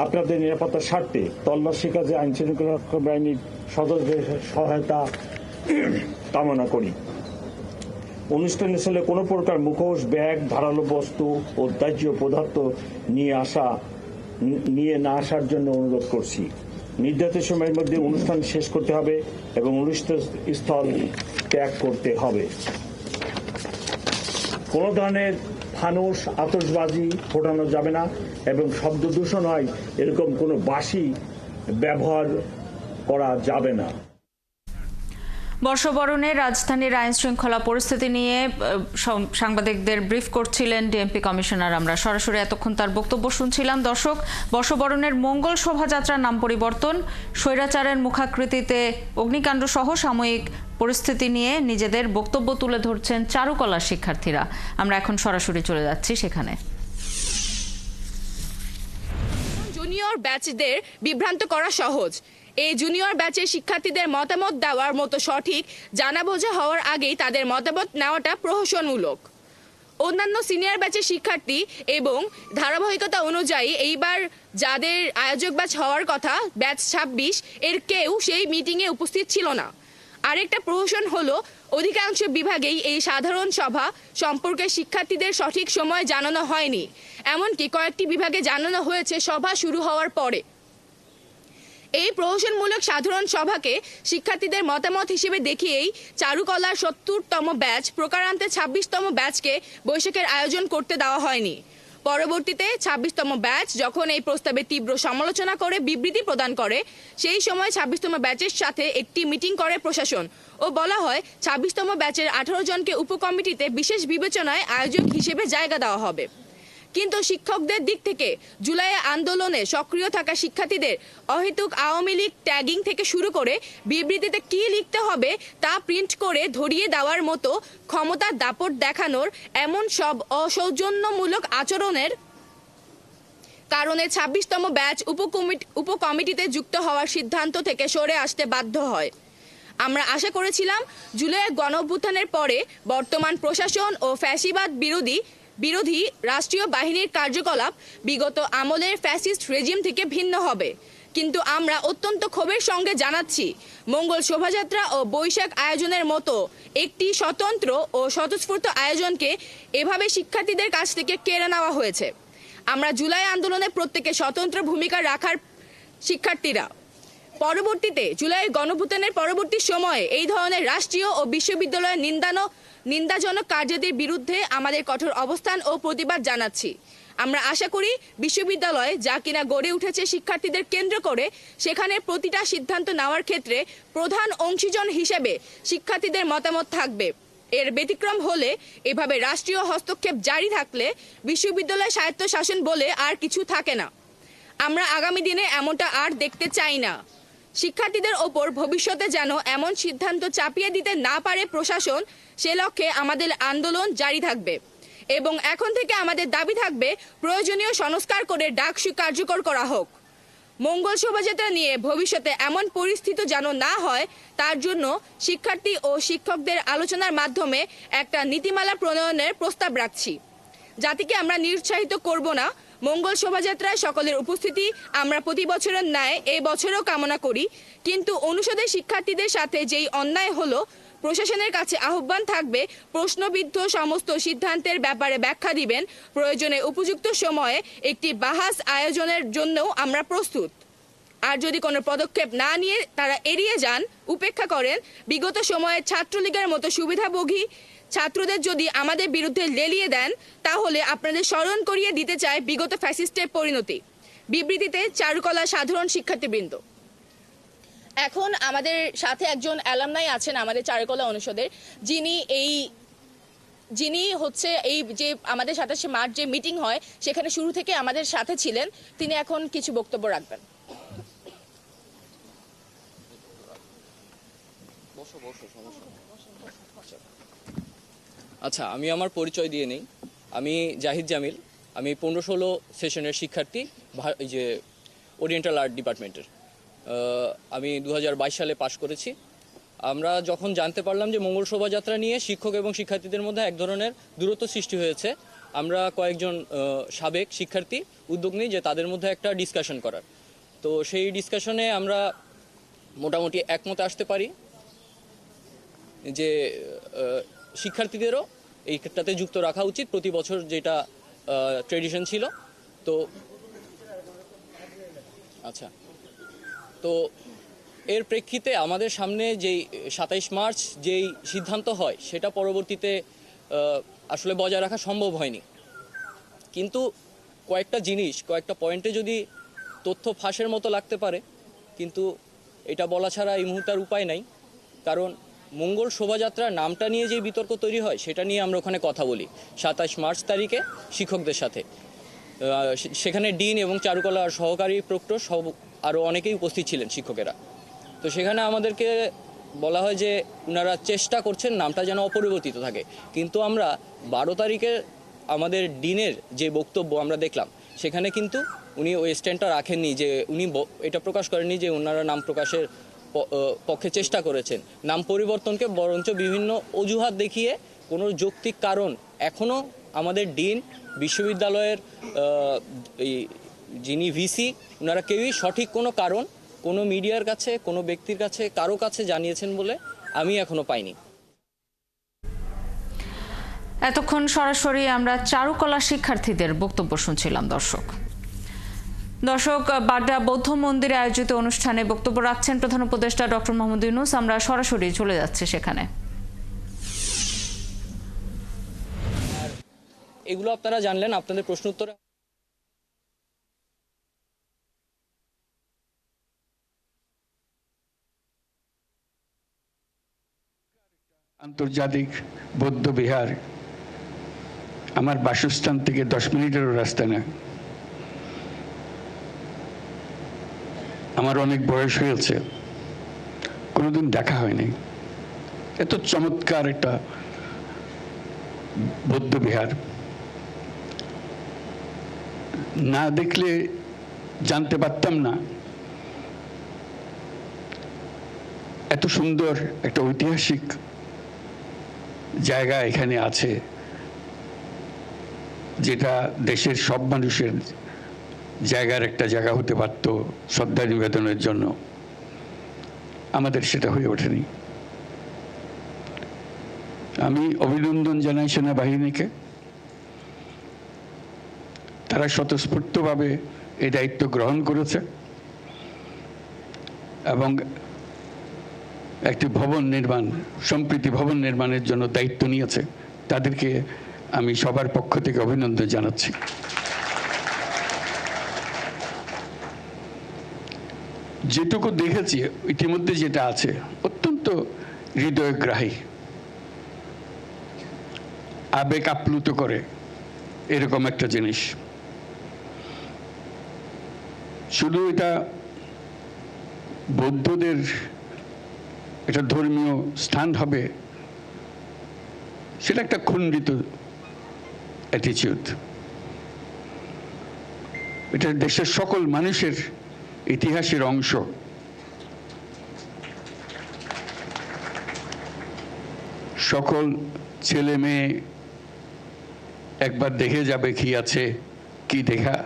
আপনাদের নিরাপত্তার স্বার্থে তল্লাশি কাজে আইন শৃঙ্খলা রক্ষা বাহিনীর সদস্যদের সহায়তা কামনা করি। অনুষ্ঠানস্থলে কোনো প্রকার মুখোশ, ব্যাগ, ধারালো বস্তু ও দাহ্য পদার্থ নিয়ে না আসার জন্য অনুরোধ করছি। নির্ধারিত সময়ের মধ্যে অনুষ্ঠান শেষ করতে হবে এবং অনুষ্ঠান স্থল ত্যাগ করতে হবে। কোনো ধরনের ফানুস, আতশবাজি ফোটানো যাবে না এবং শব্দ দূষণ হয় এরকম কোনো বাঁশি ব্যবহার করা যাবে না। বর্ষবরণে রাজধানীর আইন শৃঙ্খলা পরিস্থিতি নিয়ে সাংবাদিকদের ব্রিফ করছিলেন ডিএমপি কমিশনার। আমরা সরাসরি এতক্ষণ তার বক্তব্য শুনছিলাম। দর্শক, বর্ষবরণের মঙ্গল শোভাযাত্রার নাম পরিবর্তন, স্বৈরাচারের মুখাকৃতিতে অগ্নিকাণ্ড সহ সাময়িক পরিস্থিতি নিয়ে নিজেদের বক্তব্য তুলে ধরছেন চারুকলার শিক্ষার্থীরা। আমরা এখন সরাসরি চলে যাচ্ছি সেখানে। জুনিয়র ব্যাচদের বিভ্রান্ত করা সহজ। এই জুনিয়র ব্যাচের শিক্ষার্থীদের মতামত দেওয়ার মতো সঠিক জানা বোঝা হওয়ার আগেই তাদের মতামত নেওয়াটা প্রহসনমূলক। অন্যান্য সিনিয়র ব্যাচের শিক্ষার্থী এবং ধারাবাহিকতা অনুযায়ী এইবার যাদের আয়োজক ব্যাচ হওয়ার কথা, ব্যাচ 26, এর কেউ সেই মিটিংয়ে উপস্থিত ছিল না। আরেকটা প্রহসন হলো অধিকাংশ বিভাগেই এই সাধারণ সভা সম্পর্কে শিক্ষার্থীদের সঠিক সময় জানানো হয়নি। এমনকি কয়েকটি বিভাগে জানানো হয়েছে সভা শুরু হওয়ার পরে। এই প্রহসনমূলক সাধারণ সভাকে শিক্ষার্থীদের মতামত হিসেবে দেখিয়েই চারুকলার 70তম ব্যাচ প্রকারান্তে 26তম ব্যাচকে বৈশাখের আয়োজন করতে দেওয়া হয়নি। পরবর্তীতে 26তম ব্যাচ যখন এই প্রস্তাবে তীব্র সমালোচনা করে বিবৃতি প্রদান করে, সেই সময় 26তম ব্যাচের সাথে একটি মিটিং করে প্রশাসন ও বলা হয় 26তম ব্যাচের 18 জনকে উপকমিটিতে বিশেষ বিবেচনায় আয়োজক হিসেবে জায়গা দেওয়া হবে। কিন্তু শিক্ষকদের দিক থেকে জুলাই আন্দোলনে সক্রিয় থাকা শিক্ষার্থীদের অহেতুক আওয়ামী লীগ ট্যাগিং থেকে শুরু করে বিবৃতিতে কি লিখতে হবে তা প্রিন্ট করে ধরিয়ে দেওয়ার মতো ক্ষমতার দাপট দেখানোর এমন সব অসৌজন্যমূলক আচরণের কারণে 26তম ব্যাচ উপকমিটিতে যুক্ত হওয়ার সিদ্ধান্ত থেকে সরে আসতে বাধ্য হয়। আমরা আশা করেছিলাম জুলাইয়ের গণঅভ্যুত্থানের পরে বর্তমান প্রশাসন ও ফ্যাসিবাদ বিরোধী রাষ্ট্রীয় বাহিনীর কার্যকলাপ বিগত আমলের ফ্যাসিস্ট রেজিম থেকে ভিন্ন হবে, কিন্তু আমরা অত্যন্ত ক্ষোভের সঙ্গে জানাচ্ছি মঙ্গল শোভাযাত্রা ও বৈশাখ আয়োজনের মতো একটি স্বতন্ত্র ও স্বতঃস্ফূর্ত আয়োজনকে এভাবে শিক্ষার্থীদের কাছ থেকে কেড়ে নেওয়া হয়েছে। আমরা জুলাই আন্দোলনে প্রত্যেকে স্বতন্ত্র ভূমিকা রাখার শিক্ষার্থীরা পরবর্তীতে জুলাই গণঅভ্যুত্থানের পরবর্তী সময়ে এই ধরনের রাষ্ট্রীয় ও বিশ্ববিদ্যালয়ের নিন্দাজনক কার্যাদির বিরুদ্ধে আমাদের কঠোর অবস্থান ও প্রতিবাদ জানাচ্ছি। আমরা আশা করি বিশ্ববিদ্যালয় যা কিনা গড়ে উঠেছে শিক্ষার্থীদের কেন্দ্র করে, সেখানে প্রতিটা সিদ্ধান্ত নেওয়ার ক্ষেত্রে প্রধান অংশীজন হিসেবে শিক্ষার্থীদের মতামত থাকবে। এর ব্যতিক্রম হলে, এভাবে রাষ্ট্রীয় হস্তক্ষেপ জারি থাকলে বিশ্ববিদ্যালয় স্বায়ত্তশাসন বলে আর কিছু থাকে না। আমরা আগামী দিনে এমনটা আর দেখতে চাই না। শিক্ষার্থীদের ওপর ভবিষ্যতে যেন এমন সিদ্ধান্ত চাপিয়ে দিতে না পারে প্রশাসন, সে লক্ষ্যে আমাদের আন্দোলন জারি থাকবে এবং এখন থেকে আমাদের দাবি থাকবে প্রয়োজনীয় সংস্কার করে ডাকসু কার্যকর করা হোক। মঙ্গল শোভাযাত্রা নিয়ে ভবিষ্যতে এমন পরিস্থিতি যেন না হয়, তার জন্য শিক্ষার্থী ও শিক্ষকদের আলোচনার মাধ্যমে একটা নীতিমালা প্রণয়নের প্রস্তাব রাখছি। জাতিকে আমরা নিরুৎসাহিত করব না। মঙ্গল শোভাযাত্রায় সকলের উপস্থিতি আমরা প্রতি বছরের ন্যায় এই বছরও কামনা করি, কিন্তু অনুষদের শিক্ষার্থীদের সাথে যেই অন্যায় হলো, প্রশাসনের কাছে আহ্বান থাকবে প্রশ্নবিদ্ধ সমস্ত সিদ্ধান্তের ব্যাপারে ব্যাখ্যা দিবেন। প্রয়োজনে উপযুক্ত সময়ে একটি বাহাস আয়োজনের জন্যও আমরা প্রস্তুত। আর যদি কোনো পদক্ষেপ না নিয়ে তারা এড়িয়ে যান, উপেক্ষা করেন, বিগত সময়ে ছাত্রলীগের মতো সুবিধাভোগী ছাত্রদের যদি আমাদের বিরুদ্ধে লেলিয়ে দেন, তাহলে আপনাদের স্মরণ করিয়ে দিতে চায় বিগত ফ্যাসিস্টের পরিণতি। বিবৃতিতে চারুকলা সাধারণ শিক্ষার্থীবৃন্দ। এখন আমাদের সাথে একজন অ্যালামনাই আছেন আমাদের চারুকলা অনুষদের, যিনি হচ্ছে এই যে আমাদের 27শে মার্চ যে মিটিং হয় সেখানে শুরু থেকে আমাদের সাথে ছিলেন। তিনি এখন কিছু বক্তব্য রাখবেন। আচ্ছা, আমি আমার পরিচয় দিয়ে নেই। আমি জাহিদ জামিল, আমি 15-16 সেশনের শিক্ষার্থী, এই যে ওরিয়েন্টাল আর্ট ডিপার্টমেন্টের। আমি 2022 সালে পাশ করেছি। আমরা যখন জানতে পারলাম যে মঙ্গল শোভাযাত্রা নিয়ে শিক্ষক এবং শিক্ষার্থীদের মধ্যে এক ধরনের দূরত্ব সৃষ্টি হয়েছে, আমরা কয়েকজন সাবেক শিক্ষার্থী উদ্যোগ নিই যে তাদের মধ্যে একটা ডিসকাশন করার। তো সেই ডিসকাশনে আমরা মোটামুটি একমতে আসতে পারি যে শিক্ষার্থীদেরও এইটাতে যুক্ত রাখা উচিত, প্রতি বছর যেটা ট্রেডিশন ছিল। তো আচ্ছা, তো এর প্রেক্ষিতে আমাদের সামনে যেই 27 মার্চ যেই সিদ্ধান্ত হয় সেটা পরবর্তীতে আসলে বজায় রাখা সম্ভব হয়নি। কিন্তু কয়েকটা পয়েন্টে যদি তথ্য ফাঁসের মতো লাগতে পারে, কিন্তু এটা বলা ছাড়া এই মুহূর্তে আর উপায় নাই। কারণ মঙ্গল শোভাযাত্রার নামটা নিয়ে যে বিতর্ক তৈরি হয় সেটা নিয়ে আমরা ওখানে কথা বলি 27 মার্চ তারিখে শিক্ষকদের সাথে। সেখানে ডিন এবং চারুকলার সহকারী প্রক্টর সব আরও অনেকেই উপস্থিত ছিলেন শিক্ষকেরা। তো সেখানে আমাদেরকে বলা হয় যে ওনারা চেষ্টা করছেন নামটা যেন অপরিবর্তিত থাকে, কিন্তু আমরা 12 তারিখে আমাদের ডিনের যে বক্তব্য আমরা দেখলাম সেখানে কিন্তু উনি ওই স্ট্যান্ডটা রাখেননি, যে উনি এটা প্রকাশ করেননি যে ওনারা নাম প্রকাশের পক্ষে চেষ্টা করেছেন। নাম পরিবর্তনকে বরঞ্চ বিভিন্ন অজুহাত দেখিয়ে কোনো যৌক্তিক কারণ এখনও আমাদের ডিন, বিশ্ববিদ্যালয়ের যিনি ভিসি, ওনারা কেউই সঠিক কোনো কারণ কোনো মিডিয়ার কাছে, কোনো ব্যক্তির কাছে, কারো কাছে জানিয়েছেন বলে আমি এখনো পাইনি। এতক্ষণ সরাসরি আমরা চারুকলা শিক্ষার্থীদের বক্তব্য শুনছিলাম। দর্শক বাড্ডা বৌদ্ধ মন্দিরে আয়োজিত অনুষ্ঠানে বক্তব্য রাখছেন প্রধান উপদেষ্টা ডক্টর মোহাম্মদ ইউনূস। আমরা সরাসরি চলে যাচ্ছি সেখানে। এগুলো আপনারা জানলেন আপনাদের প্রশ্ন উত্তরে। আন্তর্জাতিক বৌদ্ধ বিহার আমার বাসস্থান থেকে 10 মিনিটেরও রাস্তা না। আমার অনেক বয়স হয়েছে, কোনোদিন দেখা হয়নি। এত চমৎকার একটা বৌদ্ধ বিহার, না দেখলে জানতে পারতাম না এত সুন্দর একটা ঐতিহাসিক জায়গা এখানে আছে, যেটা দেশের সব মানুষের জায়গার একটা জায়গা হতে পারত শ্রদ্ধা নিবেদনের জন্য। আমাদের সেটা হয়ে ওঠেনি। আমি অভিনন্দন জানাই সেনাবাহিনীকে, তারা স্বতঃস্ফূর্তভাবে এই দায়িত্ব গ্রহণ করেছে এবং একটি ভবন নির্মাণ, সম্প্রীতি ভবন নির্মাণের জন্য দায়িত্ব নিয়েছে। তাদেরকে আমি সবার পক্ষ থেকে অভিনন্দন জানাচ্ছি। যেটুকু দেখেছি ইতিমধ্যে যেটা আছে অত্যন্ত হৃদয়গ্রাহী, আবেগ আপ্লুত করে এরকম একটা জিনিস। শুধু এটা বৌদ্ধদের এটা ধর্মীয় স্থান হবে সেটা একটা খণ্ডিত অ্যাটিটিউড। এটা দেশের সকল মানুষের ইতিহাসের অংশ। সকল ছেলে মেয়ে একবার দেখে যাবে কি আছে, কি দেখা।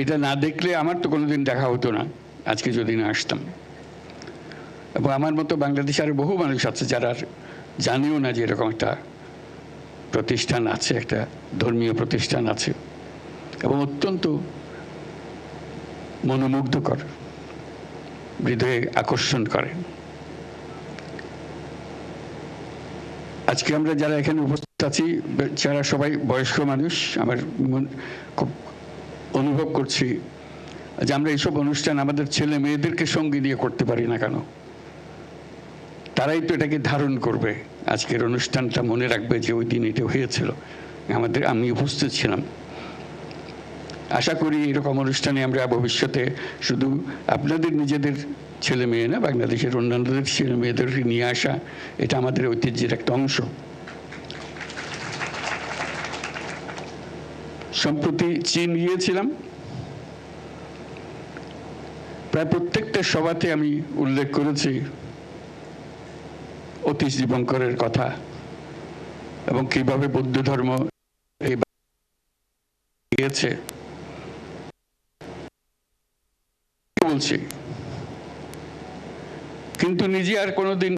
এটা না দেখলে আমার তো কোনোদিন দেখা হতো না আজকে যদি না আসতাম। এবং আমার মতো বাংলাদেশে আরো বহু মানুষ আছে যারা জানেও না যে এরকম একটা প্রতিষ্ঠান আছে, একটা ধর্মীয় প্রতিষ্ঠান আছে, এবং অত্যন্ত মনোমুগ্ধকর, হৃদয়ে আকর্ষণ করে। আজকে আমরা যারা এখানে উপস্থিত আছি যারা সবাই বয়স্ক মানুষ, আমার খুব অনুভব করছি যে আমরা এইসব অনুষ্ঠান আমাদের ছেলে মেয়েদেরকে সঙ্গে নিয়ে করতে পারি না কেন? তারাই তো এটাকে ধারণ করবে। আজকের অনুষ্ঠানটা মনে রাখবে যে ওই দিন এটা হয়েছিল, আমি উপস্থিত ছিলাম। আশা করি এরকম অনুষ্ঠানে আমরা ভবিষ্যতে শুধু আপনাদের নিজেদের ছেলে মেয়ে না, বাংলাদেশের অন্যান্যদের ছেলে মেয়েদেরকে নিয়ে আসা, এটা আমাদের ঐতিহ্যের একটা অংশ। সম্প্রতি চীন গিয়েছিলাম, প্রায় প্রত্যেকটা সভাতে আমি উল্লেখ করেছি অতীশ দীপঙ্করের কথা এবং কিভাবে বৌদ্ধ ধর্ম গিয়েছে। বলছি কিন্তু নিজে আর কোনোদিন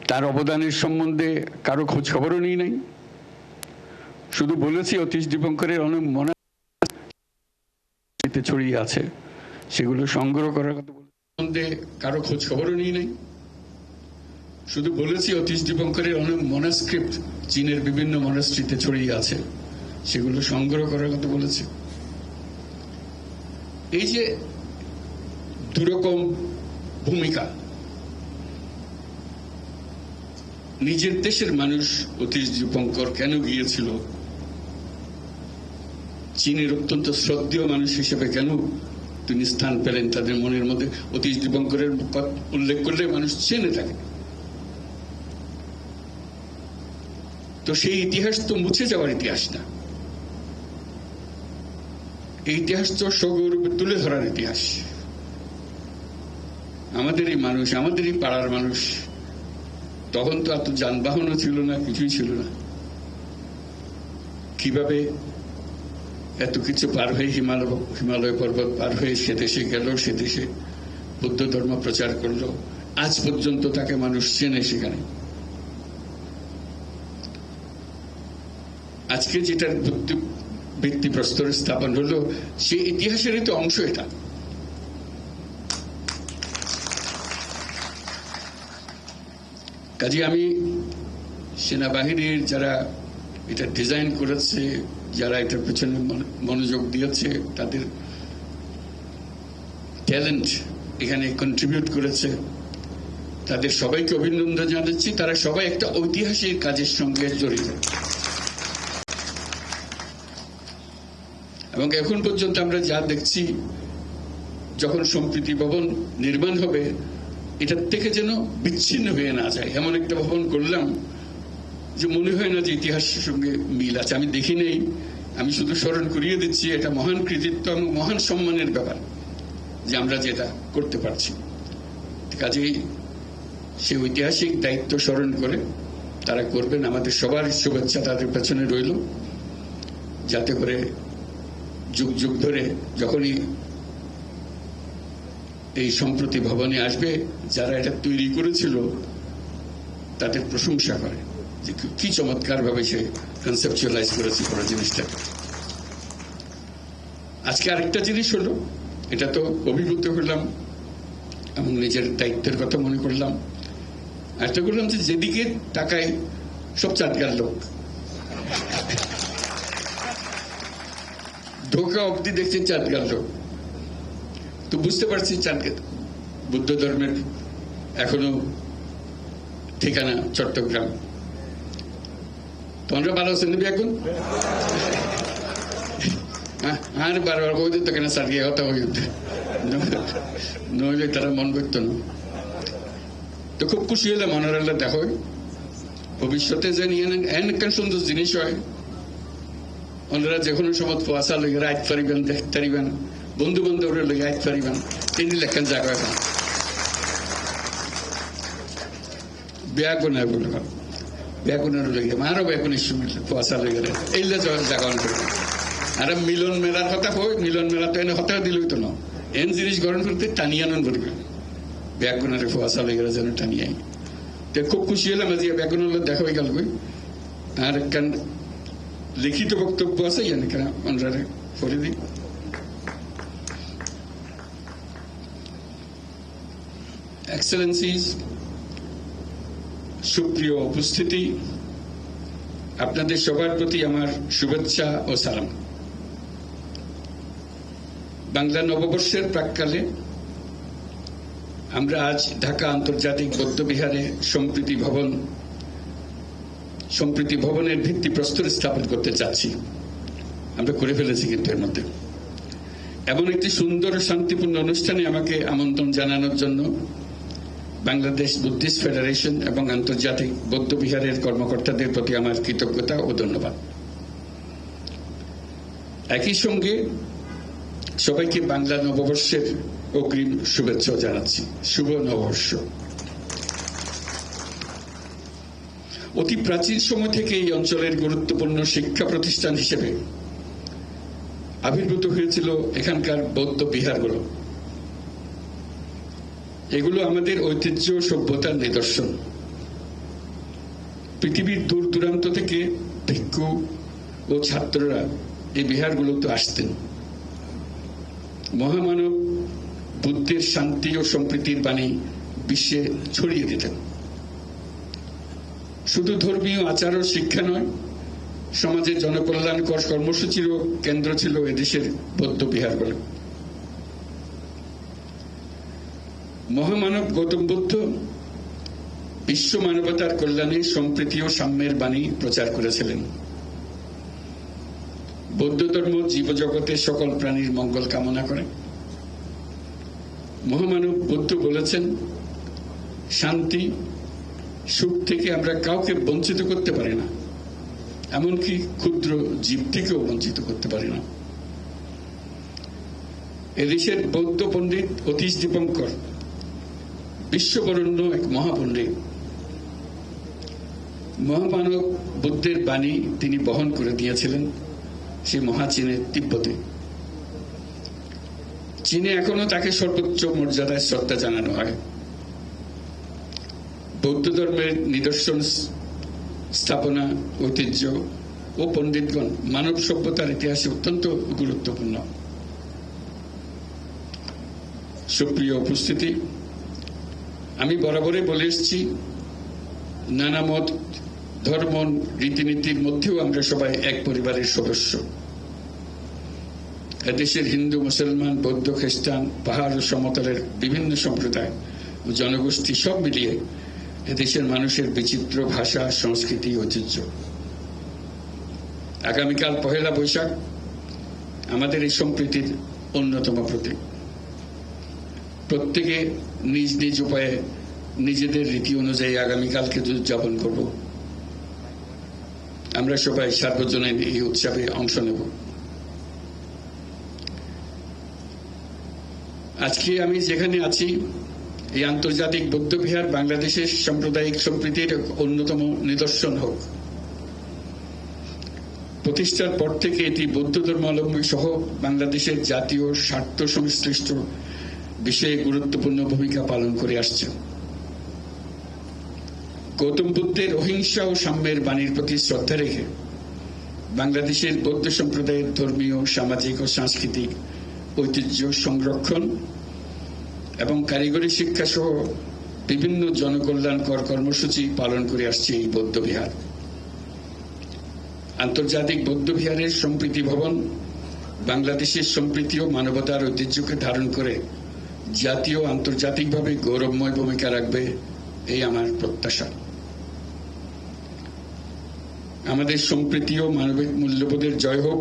তার অবদানের সম্বন্ধে কারো খোঁজ খবরও নিই নাই। শুধু বলেছি অতীশ দীপঙ্করের অনেক মনে ছড়িয়ে আছে, সেগুলো সংগ্রহ করার কথা সম্বন্ধে কারো খোঁজ খবরও নিই নাই। শুধু বলেছি অতীশ দীপঙ্করের অনেক মনাস্ক্রিপ্ট চীনের বিভিন্ন মনাস্ট্রিতে ছড়িয়ে আছে, সেগুলো সংগ্রহ করার কথা বলেছে। এই যে দুরকম ভূমিকা, নিজের দেশের মানুষ অতীশ দীপঙ্কর কেন গিয়েছিল, চীনের অত্যন্ত শ্রদ্ধেয় মানুষ হিসেবে কেন তিনি স্থান পেলেন তাদের মনের মধ্যে। অতীশ দীপঙ্করের উল্লেখ করলে মানুষ চেনে থাকে। তো সেই ইতিহাস তো মুছে যাওয়ার ইতিহাস না, এই ইতিহাস তো সগৌরবে তুলে ধরার ইতিহাস। আমাদেরই মানুষ, আমাদেরই পাড়ার মানুষ। তখন তো এত যানবাহনও ছিল না, কিছুই ছিল না। কিভাবে এত কিছু পার হয়ে হিমালয় পর্বত পার হয়ে সে দেশে গেল, সে দেশে বৌদ্ধ ধর্ম প্রচার করলো, আজ পর্যন্ত তাকে মানুষ চেনে সেখানে। আজকে যেটার ভিত্তিপ্রস্তর স্থাপন হলো সেই ইতিহাসেরই তো অংশ এটা। কাজে আমি সেনাবাহিনীর যারা এটা ডিজাইন করেছে, যারা এটার পেছনে মনোযোগ দিয়েছে, তাদের ট্যালেন্ট এখানে কন্ট্রিবিউট করেছে, তাদের সবাইকে অভিনন্দন জানাচ্ছি। তারা সবাই একটা ঐতিহাসিক কাজের সঙ্গে জড়িত। এবং এখন পর্যন্ত আমরা যা দেখছি, যখন সম্প্রীতি ভবন নির্মাণ হবে, এটার থেকে যেন বিচ্ছিন্ন হয়ে না যায়। এমন একটা ভবন করলাম যে মনে হয় না যে ইতিহাসের সঙ্গে মিল আছে। আমি দেখি নেই, আমি শুধু স্মরণ করিয়ে দিচ্ছি, এটা মহান কৃতিত্ব এবং মহান সম্মানের ব্যাপার যে আমরা যেটা করতে পারছি। কাজেই সে ঐতিহাসিক দায়িত্ব স্মরণ করে তারা করবেন। আমাদের সবার শুভেচ্ছা তাদের পেছনে রইল, যাতে করে যুগ যুগ ধরে যখনই এই সম্প্রতি ভবনে আসবে, যারা এটা তৈরি করেছিল তাদের প্রশংসা করে যে কি চমৎকার ভাবে সে কনসেপচুয়ালাইজ করেছে পুরো জিনিসটা। আজকে আরেকটা জিনিস হলো, এটা তো অভিভূত হলাম এবং নিজের দায়িত্বের কথা মনে করলাম। আরেকটা করলাম যে যেদিকে তাকাই সব চাটগার লোক, ঢোকা অব্দি দেখছি চাটগার লোক। তো বুঝতে পারছি চাটগার বুদ্ধ ধর্মের এখনো ঠিকানা চট্টগ্রাম। তোমরা ভালো আছেন এখন? আর বারবার বলতে তো কেন সার গিয়ে হতা হয়ে নইলে তারা মন করতো না। তো খুব খুশি হলাম মনোরাল্লা দেখো ভবিষ্যতে যে নিয়ে এন সুন্দর জিনিস হয়, ওনারা যে কোনো সময় ফোয়াশা লইয়া রাইত পারিবেন, দেখতে পারিবেন, বন্ধু বান্ধবরা লইয়া আইতে পারিবেন, তিনি লেখান জায়গা এখন ব্যাগুনা বলে ব্যাগুনের লইয়া আরো ব্যাগুনের সময় ফোয়াশা লইয়া এইলে জায়গা করবেন। আর মিলন মেলার কথা কই, মিলন মেলা তো এনে হতা দিলই তো না, এন জিনিস গ্রহণ করতে টানিয়ানন করবে ব্যাগুনারে ফোয়াশা লইয়া যেন টানিয়াই। তো খুব খুশি হলাম আজকে ব্যাগুনের দেখা হয়ে গেল। আর একখান লিখিত বক্তব্য আছে কেন অনুরারে করে দিই। এক্সেলেন্সিজ, সুপ্রিয় উপস্থিতি, আপনাদের সবার প্রতি আমার শুভেচ্ছা ও সালাম। বাংলা নববর্ষের প্রাক্কালে আমরা আজ ঢাকা আন্তর্জাতিক বৌদ্ধবিহারে সম্প্রীতি ভবনের ভিত্তিপ্রস্তর স্থাপন করতে চাচ্ছি। আমরা করে ফেলেছি কিন্তু এর মধ্যে। এমন একটি সুন্দর শান্তিপূর্ণ অনুষ্ঠানে আমাকে আমন্ত্রণ জানানোর জন্য বাংলাদেশ বুদ্ধিস্ট ফেডারেশন এবং আন্তর্জাতিক বৌদ্ধবিহারের কর্মকর্তাদের প্রতি আমার কৃতজ্ঞতা ও ধন্যবাদ। একই সঙ্গে সবাইকে বাংলা নববর্ষের অগ্রিম শুভেচ্ছা জানাচ্ছি। শুভ নববর্ষ। অতি প্রাচীন সময় থেকে এই অঞ্চলের গুরুত্বপূর্ণ শিক্ষা প্রতিষ্ঠান হিসেবে আবির্ভূত হয়েছিল এখানকার বৌদ্ধ বিহারগুলো। এগুলো আমাদের ঐতিহ্য সভ্যতার নিদর্শন। পৃথিবীর দূর দূরান্ত থেকে ভিক্ষু ও ছাত্ররা এই বিহারগুলোতে আসতেন। মহামানব বুদ্ধের শান্তি ও সম্প্রীতির বাণী বিশ্বে ছড়িয়ে দিতেন। শুধু ধর্মীয় আচার ও শিক্ষা নয়, সমাজের জনকল্যাণকর কর্মসূচিরও কেন্দ্র ছিল এদেশের বৌদ্ধ বিহারগুলো। মহামানব গৌতম বুদ্ধ বিশ্ব মানবতার কল্যাণে সম্প্রীতি ও সাম্যের বাণী প্রচার করেছিলেন। বৌদ্ধ ধর্ম জীবজগতের সকল প্রাণীর মঙ্গল কামনা করে। মহামানব বুদ্ধ বলেছেন, শান্তি সুখ থেকে আমরা কাউকে বঞ্চিত করতে পারি না, এমনকি ক্ষুদ্র জীব থেকেও বঞ্চিত করতে পারি না। এদেশের বৌদ্ধ পণ্ডিত অতীশ দীপঙ্কর বিশ্ববরণ্য এক মহাপণ্ডিত। মহামানব বুদ্ধের বাণী তিনি বহন করে দিয়েছিলেন সে মহাচীনের তিব্বতে। চীনে এখনো তাকে সর্বোচ্চ মর্যাদায় শ্রদ্ধা জানানো হয়। বৌদ্ধ ধর্মের নিদর্শন, স্থাপনা, ঐতিহ্য ও পণ্ডিতগণ মানব সভ্যতার ইতিহাসে অত্যন্ত গুরুত্বপূর্ণ। সুপ্রিয় উপস্থিতি, আমি বরাবরই বলে এসেছি, নানা মত, ধর্ম, রীতিনীতির মধ্যেও আমরা সবাই এক পরিবারের সদস্য। এদেশের হিন্দু, মুসলমান, বৌদ্ধ, খ্রিস্টান, পাহাড় ও সমতলের বিভিন্ন সম্প্রদায় ও জনগোষ্ঠী সব মিলিয়ে এদেশের মানুষের বিচিত্র ভাষা, সংস্কৃতি, ঐতিহ্য। আগামীকাল পহেলা বৈশাখ আমাদের এই সম্প্রীতির অন্যতম প্রতীক। প্রত্যেকে নিজ নিজ উপায়ে নিজেদের রীতি অনুযায়ী আগামীকালকে উদযাপন করব। আমরা সবাই সার্বজনীন এই উৎসবে অংশ নেব। আজকে আমি যেখানে আছি, এই আন্তর্জাতিক বৌদ্ধবিহার বাংলাদেশের সাম্প্রদায়িক সম্প্রীতির অন্যতম নিদর্শন হোক। প্রতিষ্ঠার পর থেকে এটি বৌদ্ধ ধর্মাবলম্বী সহ বাংলাদেশের জাতীয় স্বার্থ সংশ্লিষ্ট বিষয়ে গুরুত্বপূর্ণ ভূমিকা পালন করে আসছে। গৌতম বুদ্ধের অহিংসা ও সাম্যের বাণীর প্রতি শ্রদ্ধা রেখে বাংলাদেশের বৌদ্ধ সম্প্রদায়ের ধর্মীয়, সামাজিক ও সাংস্কৃতিক ঐতিহ্য সংরক্ষণ এবং কারিগরি শিক্ষা সহ বিভিন্ন জনকল্যাণকর কর্মসূচি পালন করে আসছে এই বৌদ্ধবিহার। আন্তর্জাতিক বৌদ্ধবিহারের সম্প্রীতি ভবন বাংলাদেশের সম্প্রীতি ও মানবতার ঐতিহ্যকে ধারণ করে জাতীয় ও আন্তর্জাতিকভাবে গৌরবময় ভূমিকা রাখবে, এই আমার প্রত্যাশা। আমাদের সম্প্রীতি ও মানবিক মূল্যবোধের জয় হোক,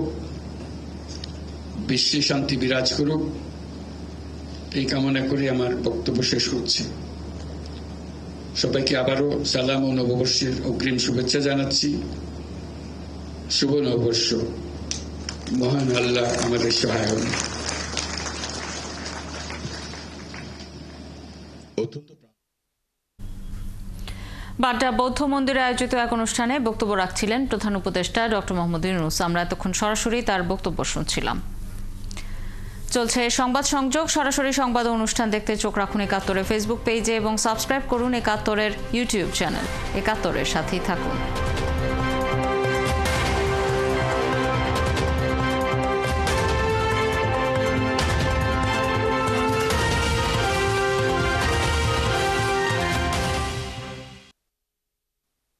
বিশ্বে শান্তি বিরাজ করুক, এই কামনা করে আমার বক্তব্য শেষ করছি। সবাইকে আবারও সালাম ও নববর্ষের অগ্রিম শুভেচ্ছা জানাচ্ছি। শুভ নববর্ষ। মহান আল্লাহ আমাদের সহায় হন। বাড্ডা বৌদ্ধ মন্দিরে আয়োজিত এক অনুষ্ঠানে বক্তব্য রাখছিলেন প্রধান উপদেষ্টা ডক্টর মোহাম্মদ ইউনূস। আমরা এতক্ষণ সরাসরি তার বক্তব্য শুনছিলাম। চলছে সংবাদ সংযোগ। সরাসরি সংবাদ অনুষ্ঠান দেখতে চোখ রাখুন একাত্তরের ফেসবুক পেজে এবং সাবস্ক্রাইব করুন একাত্তরের ইউটিউব চ্যানেল। একাত্তরের সাথেই থাকুন।